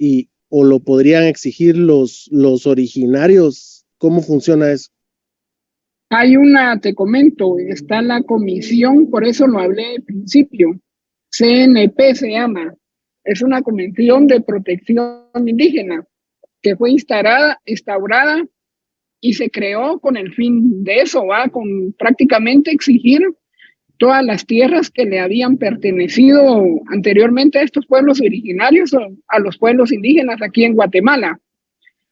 o lo podrían exigir los originarios. ¿Cómo funciona eso? Te comento, está la comisión, por eso lo hablé al principio, CNP se llama, es una comisión de protección indígena que fue instaurada y se creó con el fin de eso, con prácticamente exigir todas las tierras que le habían pertenecido anteriormente a estos pueblos originarios o a los pueblos indígenas aquí en Guatemala.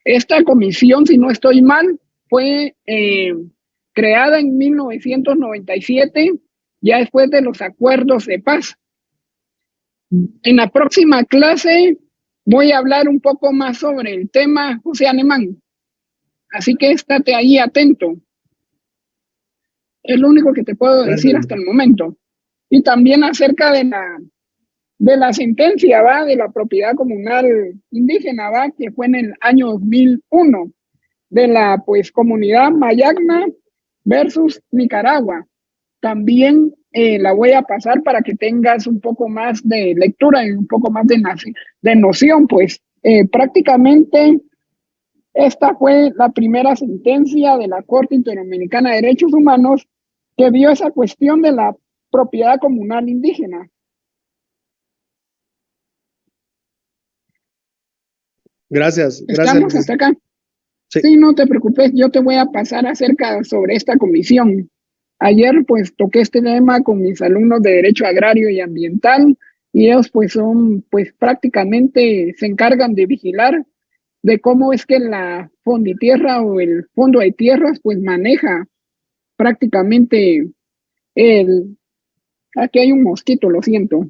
Esta comisión, si no estoy mal, fue creada en 1997, ya después de los acuerdos de paz. En la próxima clase voy a hablar un poco más sobre el tema, José Alemán. Así que estate ahí atento. Es lo único que te puedo decir hasta el momento. Y también acerca de la sentencia, de la propiedad comunal indígena, que fue en el año 2001, de la comunidad Mayagna versus Nicaragua. También la voy a pasar para que tengas un poco más de lectura y un poco más de noción, prácticamente esta fue la primera sentencia de la Corte Interamericana de Derechos Humanos que vio esa cuestión de la propiedad comunal indígena. Gracias. ¿Estamos hasta acá? Sí, no te preocupes, yo te voy a pasar sobre esta comisión. Ayer toqué este tema con mis alumnos de Derecho Agrario y Ambiental, y ellos prácticamente se encargan de vigilar de cómo es que la Fonditierra o el Fondo de Tierras maneja prácticamente aquí hay un mosquito, lo siento,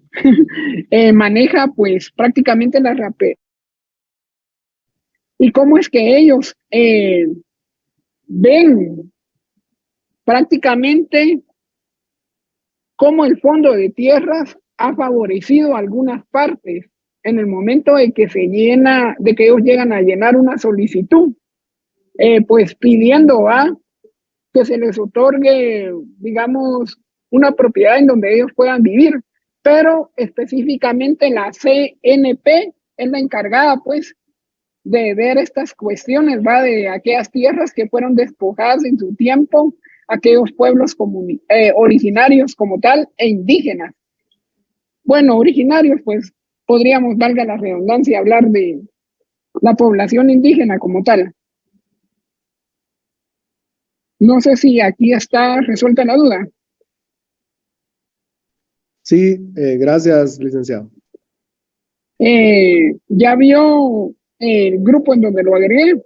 maneja prácticamente la y cómo es que ellos ven prácticamente cómo el Fondo de Tierras ha favorecido algunas partes en el momento de que ellos llegan a llenar una solicitud, pidiendo que se les otorgue, digamos, una propiedad en donde ellos puedan vivir, pero específicamente la CNP es la encargada, de ver estas cuestiones, de aquellas tierras que fueron despojadas en su tiempo, aquellos pueblos originarios como tal e indígenas. Bueno, originarios, podríamos, valga la redundancia, hablar de la población indígena como tal. No sé si aquí está resuelta la duda. Sí, gracias, licenciado. ¿Ya vio el grupo en donde lo agregué?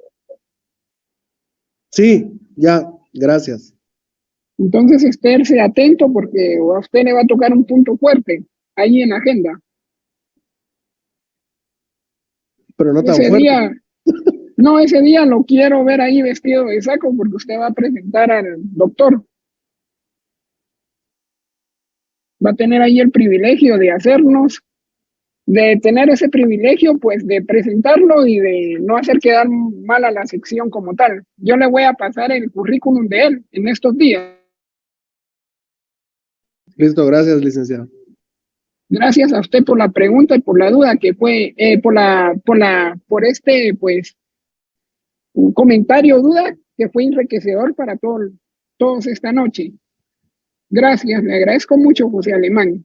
Sí, ya, gracias. Entonces, estése atento porque a usted le va a tocar un punto fuerte ahí en la agenda. Pero no tan fuerte. Ese día lo quiero ver ahí vestido de saco porque usted va a presentar al doctor. Va a tener ahí el privilegio de tener ese privilegio, de presentarlo y de no hacer quedar mal a la sección como tal. Yo le voy a pasar el currículum de él en estos días. Listo, gracias, licenciado. Gracias a usted por la pregunta y por la duda que fue, por este, un comentario o duda que fue enriquecedor para todo todos esta noche. Gracias, le agradezco mucho, José Alemán.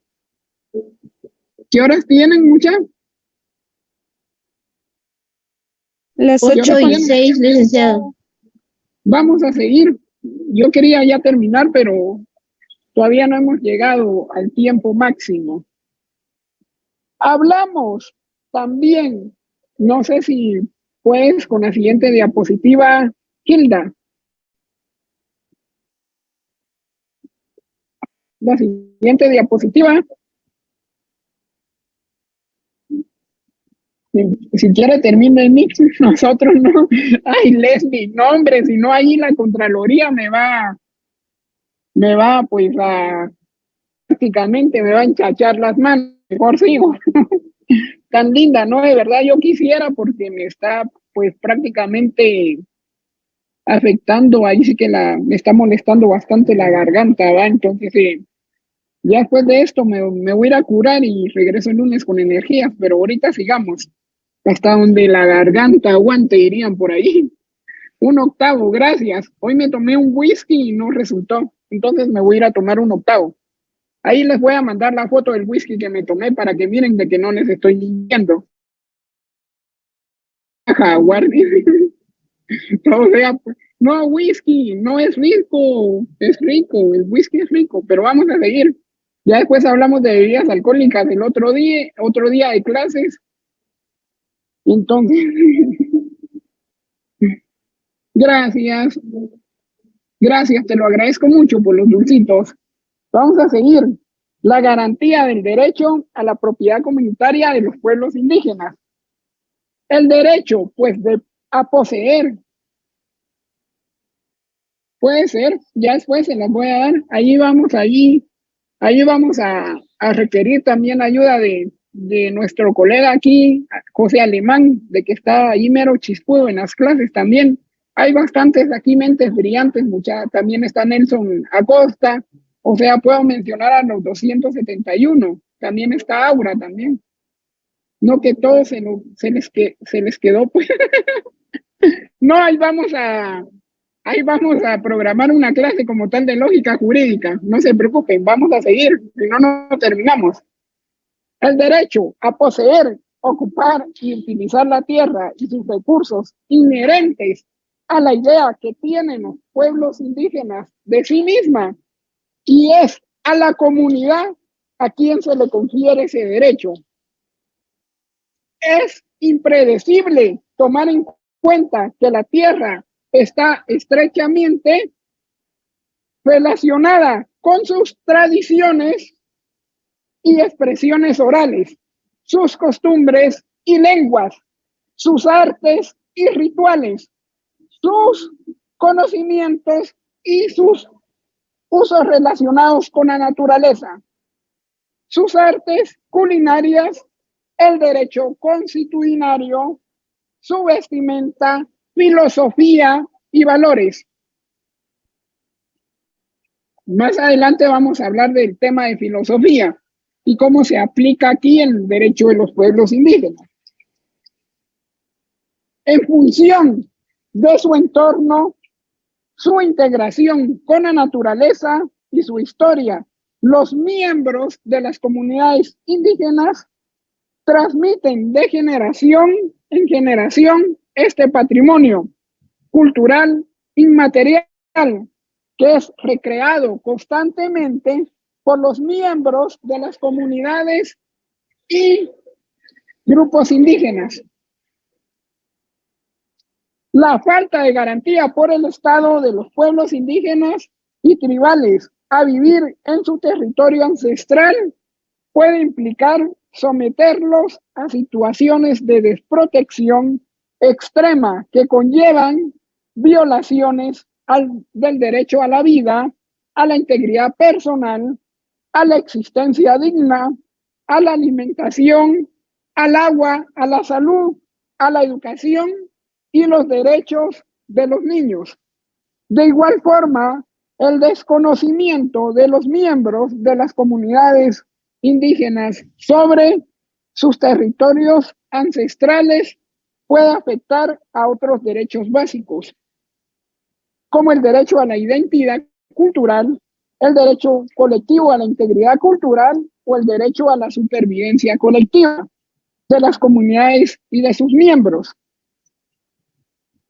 ¿Qué horas tienen, mucha? Las 8:06, licenciado. Vamos a seguir. Yo quería ya terminar, pero todavía no hemos llegado al tiempo máximo. Hablamos también, no sé si puedes con la siguiente diapositiva, Hilda. La siguiente diapositiva. Si quiere termina el mix, nosotros no. Ay, Leslie, no hombre, si no ahí la Contraloría me va pues prácticamente me va a enchachar las manos, mejor sigo. Tan linda, ¿no? De verdad yo quisiera porque me está pues prácticamente afectando, ahí sí que me está molestando bastante la garganta, ¿va? Entonces, ya después de esto me voy a ir a curar y regreso el lunes con energías, pero ahorita sigamos. Hasta donde la garganta aguante, dirían por ahí. 1/8, gracias. Hoy me tomé un whisky y no resultó. Entonces me voy a ir a tomar 1/8. Ahí les voy a mandar la foto del whisky que me tomé para que miren de que no les estoy mintiendo. Jaguar. O sea, no, whisky, no es rico. Es rico, el whisky es rico, pero vamos a seguir. Ya después hablamos de bebidas alcohólicas el otro día de clases. Entonces, gracias, te lo agradezco mucho por los dulcitos. Vamos a seguir. La garantía del derecho a la propiedad comunitaria de los pueblos indígenas. El derecho, pues, a poseer. Puede ser, ya después se las voy a dar. Ahí vamos a requerir también ayuda de nuestro colega aquí, José Alemán, de que está ahí mero chispudo en las clases también. Hay bastantes aquí mentes brillantes, también está Nelson Acosta, o sea, puedo mencionar a los 271, también está Aura también. No que todos se les quedó, pues. No, ahí vamos a programar una clase como tal de lógica jurídica, no se preocupen, vamos a seguir, si no, no terminamos. El derecho a poseer, ocupar y utilizar la tierra y sus recursos inherentes a la idea que tienen los pueblos indígenas de sí misma, y es a la comunidad a quien se le confiere ese derecho. Es impredecible tomar en cuenta que la tierra está estrechamente relacionada con sus tradiciones y expresiones orales, sus costumbres y lenguas, sus artes y rituales, sus conocimientos y sus usos relacionados con la naturaleza, sus artes culinarias, el derecho consuetudinario, su vestimenta, filosofía y valores. Más adelante vamos a hablar del tema de filosofía y cómo se aplica aquí en el derecho de los pueblos indígenas. En función de su entorno, su integración con la naturaleza y su historia, los miembros de las comunidades indígenas transmiten de generación en generación este patrimonio cultural inmaterial que es recreado constantemente por los miembros de las comunidades y grupos indígenas. La falta de garantía por el Estado de los pueblos indígenas y tribales a vivir en su territorio ancestral puede implicar someterlos a situaciones de desprotección extrema que conllevan violaciones del derecho a la vida, a la integridad personal, a la existencia digna, a la alimentación, al agua, a la salud, a la educación y los derechos de los niños. De igual forma, el desconocimiento de los miembros de las comunidades indígenas sobre sus territorios ancestrales puede afectar a otros derechos básicos, como el derecho a la identidad cultural, el derecho colectivo a la integridad cultural o el derecho a la supervivencia colectiva de las comunidades y de sus miembros.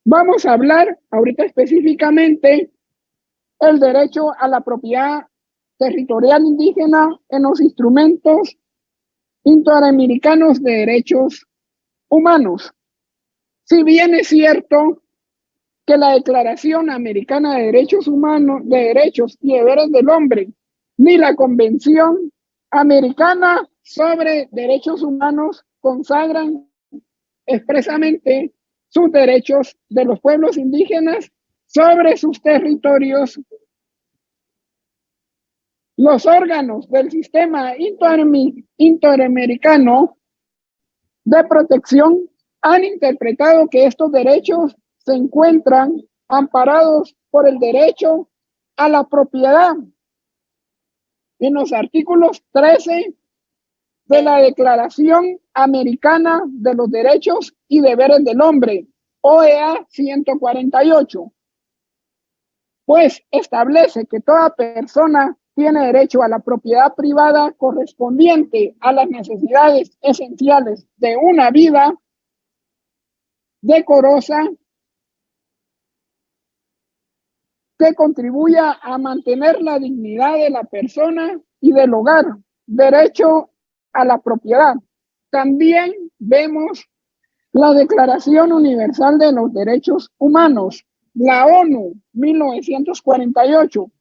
Vamos a hablar ahorita específicamente el derecho a la propiedad territorial indígena en los instrumentos interamericanos de derechos humanos. Si bien es cierto que la Declaración Americana de Derechos Humanos, de Derechos y Deberes del Hombre, ni la Convención Americana sobre Derechos Humanos consagran expresamente sus derechos de los pueblos indígenas sobre sus territorios, los órganos del sistema interamericano de protección han interpretado que estos derechos se encuentran amparados por el derecho a la propiedad en los artículos 13 de la Declaración Americana de los Derechos y Deberes del Hombre, OEA 148, pues establece que toda persona tiene derecho a la propiedad privada correspondiente a las necesidades esenciales de una vida decorosa que contribuya a mantener la dignidad de la persona y del hogar, derecho a la propiedad. También vemos la Declaración Universal de los Derechos Humanos, la ONU 1948,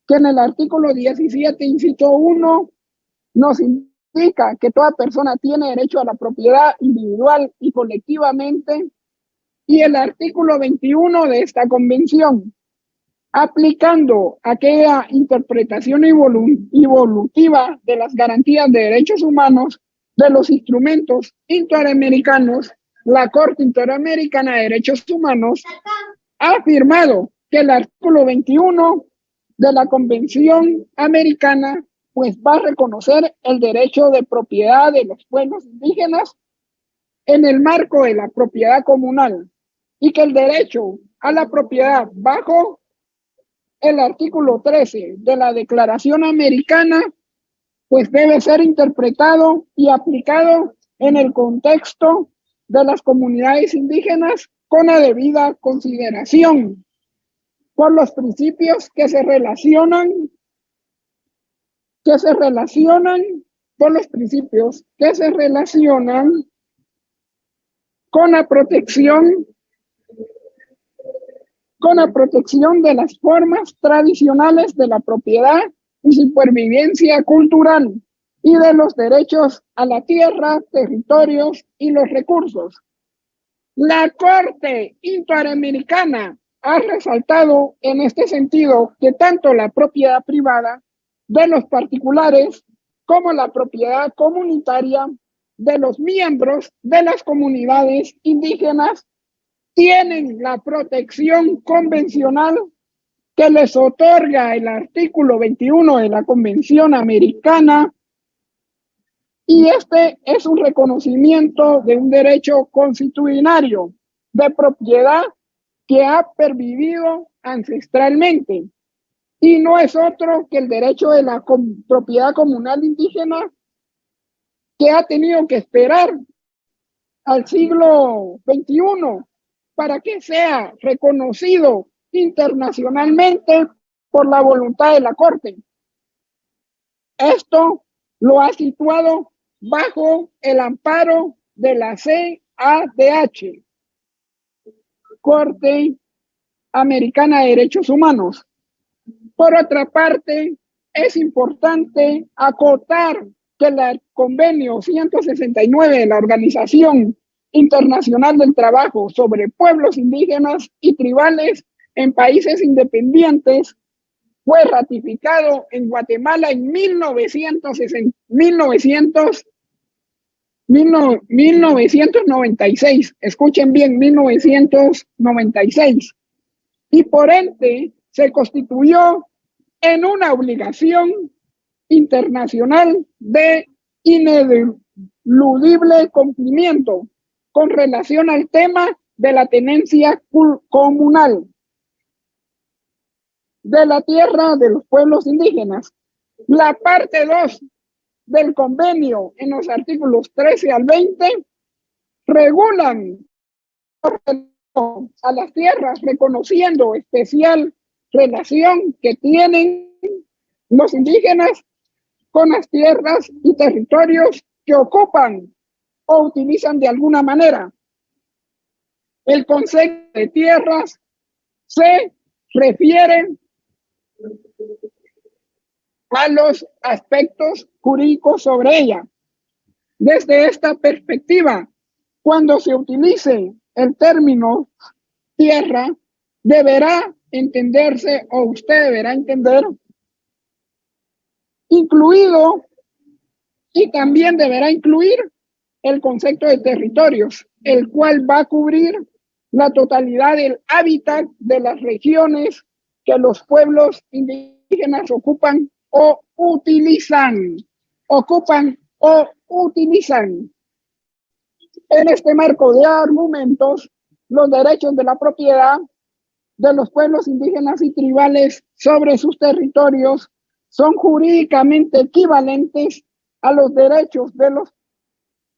que en el artículo 17, inciso 1, nos indica que toda persona tiene derecho a la propiedad individual y colectivamente, y el artículo 21 de esta convención, aplicando aquella interpretación evolutiva de las garantías de derechos humanos de los instrumentos interamericanos, la Corte Interamericana de Derechos Humanos ha afirmado que el artículo 21 de la Convención Americana pues va a reconocer el derecho de propiedad de los pueblos indígenas en el marco de la propiedad comunal y que el derecho a la propiedad bajo el artículo 13 de la Declaración Americana pues debe ser interpretado y aplicado en el contexto de las comunidades indígenas con la debida consideración por los principios que se relacionan con los principios que se relacionan con la protección de las formas tradicionales de la propiedad y supervivencia cultural y de los derechos a la tierra, territorios y los recursos. La Corte Interamericana ha resaltado en este sentido que tanto la propiedad privada de los particulares como la propiedad comunitaria de los miembros de las comunidades indígenas tienen la protección convencional que les otorga el artículo 21 de la Convención Americana, y este es un reconocimiento de un derecho constitucional de propiedad que ha pervivido ancestralmente y no es otro que el derecho de la propiedad comunal indígena que ha tenido que esperar al siglo XXI para que sea reconocido internacionalmente por la voluntad de la Corte. Esto lo ha situado bajo el amparo de la CADH, Corte Americana de Derechos Humanos. Por otra parte, es importante acotar que el convenio 169 de la Organización Internacional del Trabajo sobre Pueblos Indígenas y Tribales en Países Independientes fue ratificado en Guatemala en 1996. Escuchen bien, 1996. Y por ende se constituyó en una obligación internacional de ineludible cumplimiento con relación al tema de la tenencia comunal. de la tierra de los pueblos indígenas. La parte 2 del convenio, en los artículos 13 al 20, regulan a las tierras, reconociendo especial relación que tienen los indígenas con las tierras y territorios que ocupan o utilizan de alguna manera. El concepto de tierras se refiere a los aspectos jurídicos sobre ella. Desde esta perspectiva, cuando se utilice el término tierra, deberá entenderse, o usted deberá entender, incluido, y también deberá incluir el concepto de territorios, el cual va a cubrir la totalidad del hábitat de las regiones que los pueblos indígenas ocupan o utilizan. En este marco de argumentos, los derechos de la propiedad de los pueblos indígenas y tribales sobre sus territorios son jurídicamente equivalentes a los derechos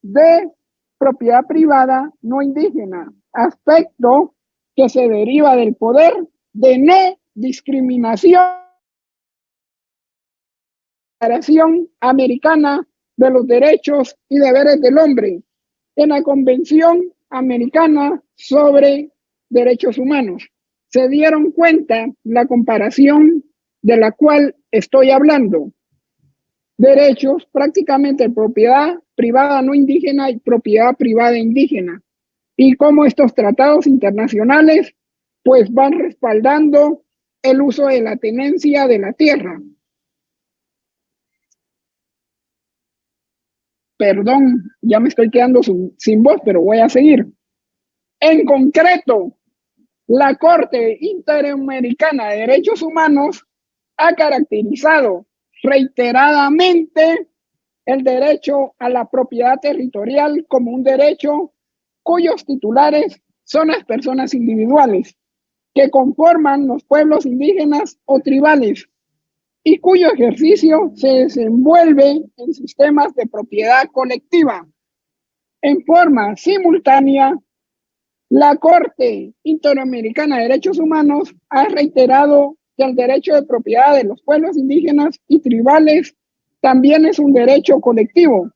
de propiedad privada no indígena, aspecto que se deriva del poder de no discriminación, Declaración Americana de los Derechos y Deberes del Hombre, en la Convención Americana sobre Derechos Humanos. Se dieron cuenta la comparación de la cual estoy hablando. Derechos, prácticamente propiedad privada no indígena y propiedad privada indígena. Y cómo estos tratados internacionales pues van respaldando el uso de la tenencia de la tierra. Perdón, ya me estoy quedando sin voz, pero voy a seguir. En concreto, la Corte Interamericana de Derechos Humanos ha caracterizado reiteradamente el derecho a la propiedad territorial como un derecho cuyos titulares son las personas individuales que conforman los pueblos indígenas o tribales y cuyo ejercicio se desenvuelve en sistemas de propiedad colectiva. En forma simultánea, la Corte Interamericana de Derechos Humanos ha reiterado que el derecho de propiedad de los pueblos indígenas y tribales también es un derecho colectivo,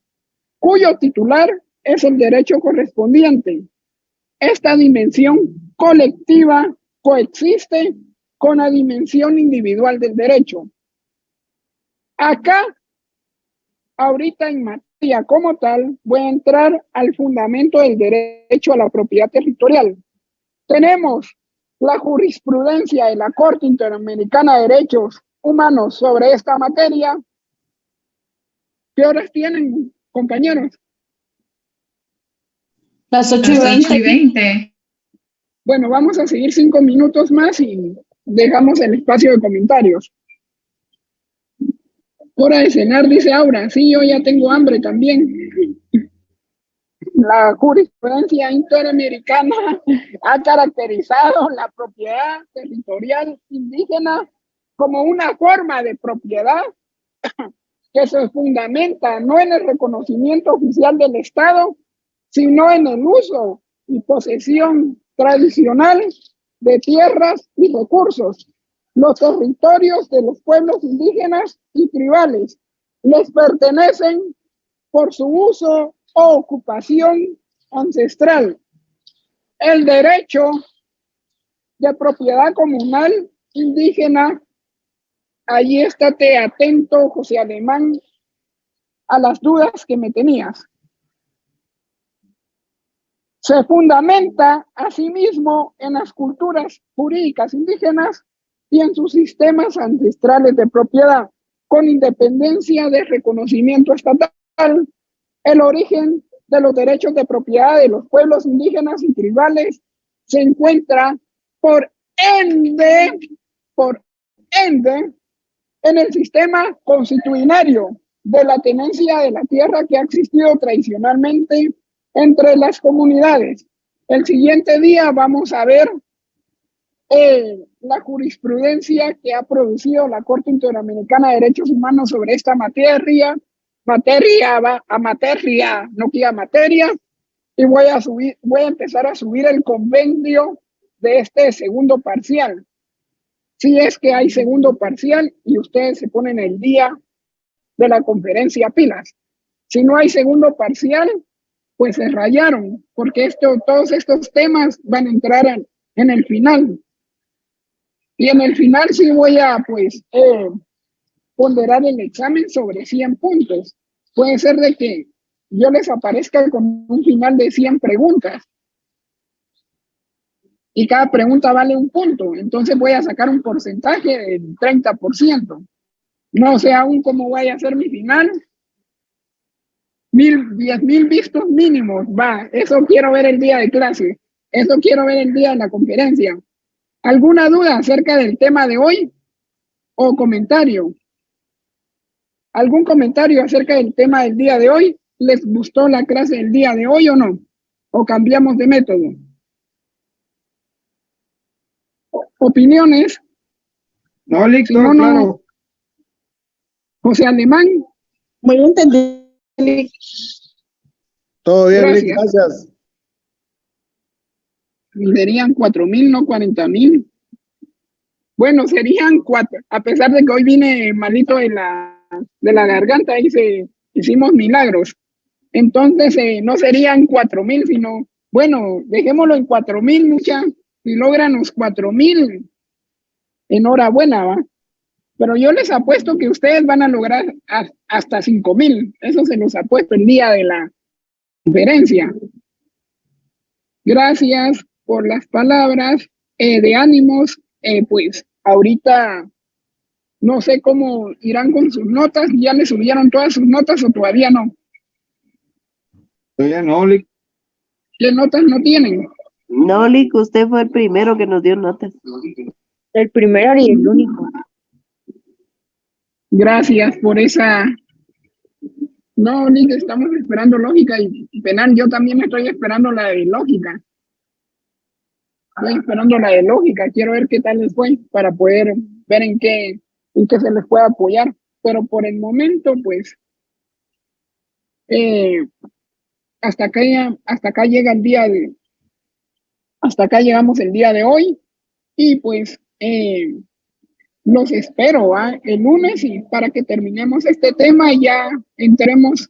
cuyo titular es el derecho correspondiente. Esta dimensión colectiva coexiste con la dimensión individual del derecho. Acá, ahorita en materia como tal, voy a entrar al fundamento del derecho a la propiedad territorial. Tenemos la jurisprudencia de la Corte Interamericana de Derechos Humanos sobre esta materia. ¿Qué horas tienen, compañeros? Las 8:20. Bueno, vamos a seguir 5 minutos más y dejamos el espacio de comentarios. Hora de cenar, dice Aura. Sí, yo ya tengo hambre también. La jurisprudencia interamericana ha caracterizado la propiedad territorial indígena como una forma de propiedad que se fundamenta no en el reconocimiento oficial del Estado, sino en el uso y posesión tradicional de tierras y recursos. Los territorios de los pueblos indígenas y tribales les pertenecen por su uso o ocupación ancestral. El derecho de propiedad comunal indígena, allí estate atento, José Alemán, a las dudas que me tenías. Se fundamenta asimismo en las culturas jurídicas indígenas y en sus sistemas ancestrales de propiedad, con independencia de reconocimiento estatal. El origen de los derechos de propiedad de los pueblos indígenas y tribales se encuentra por ende en el sistema constitucionario de la tenencia de la tierra que ha existido tradicionalmente entre las comunidades. El siguiente día vamos a ver la jurisprudencia que ha producido la Corte Interamericana de Derechos Humanos sobre esta materia, no queda materia, y voy a empezar a subir el compendio de este segundo parcial. Si es que hay segundo parcial y ustedes se ponen el día de la conferencia pilas. Si no hay segundo parcial, pues se rayaron, porque todos estos temas van a entrar en el final. Y en el final sí voy a, pues, ponderar el examen sobre 100 puntos. Puede ser de que yo les aparezca con un final de 100 preguntas. Y cada pregunta vale 1 punto. Entonces voy a sacar un porcentaje del 30%. No sé aún cómo vaya a ser mi final. 10,000 vistos mínimos. Va, eso quiero ver el día de clase. Eso quiero ver el día de la conferencia. ¿Alguna duda acerca del tema de hoy? ¿O comentario? ¿Algún comentario acerca del tema del día de hoy? ¿Les gustó la clase del día de hoy o no? ¿O cambiamos de método? ¿Opiniones? No, Lick, todo claro. José Alemán. Muy entendido. Todo bien, Gracias. Lick, gracias. Serían 4,000, no 40,000. Bueno, serían 4. A pesar de que hoy vine malito de la garganta, hicimos milagros. Entonces, no serían 4,000, sino, bueno, dejémoslo en 4,000, mucha. Si logran los 4,000, enhorabuena, ¿va? Pero yo les apuesto que ustedes van a lograr hasta 5,000. Eso se los apuesto el día de la conferencia. Gracias por las palabras de ánimos. Pues ahorita no sé cómo irán con sus notas. ¿Ya les subieron todas sus notas o todavía no? Todavía no, Lick. ¿Qué notas no tienen? No, Lick, usted fue el primero que nos dio notas. El primero y el único. Gracias por esa. No, Lick, estamos esperando lógica y penal. Yo también estoy esperando la de lógica. Estoy esperando la de lógica. Quiero ver qué tal les fue para poder ver en qué se les puede apoyar. Pero por el momento, pues, hasta acá llega el día de. Hasta acá llegamos el día de hoy. Y pues, los espero el lunes y para que terminemos este tema y ya entremos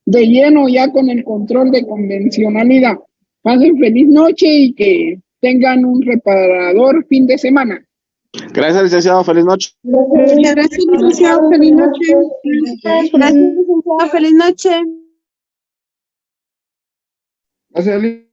de lleno ya con el control de convencionalidad. Pasen feliz noche y que tengan un reparador fin de semana. Gracias, licenciado. Feliz noche. Gracias, licenciado. Feliz noche. Gracias, licenciado. Feliz noche. Gracias, Lick.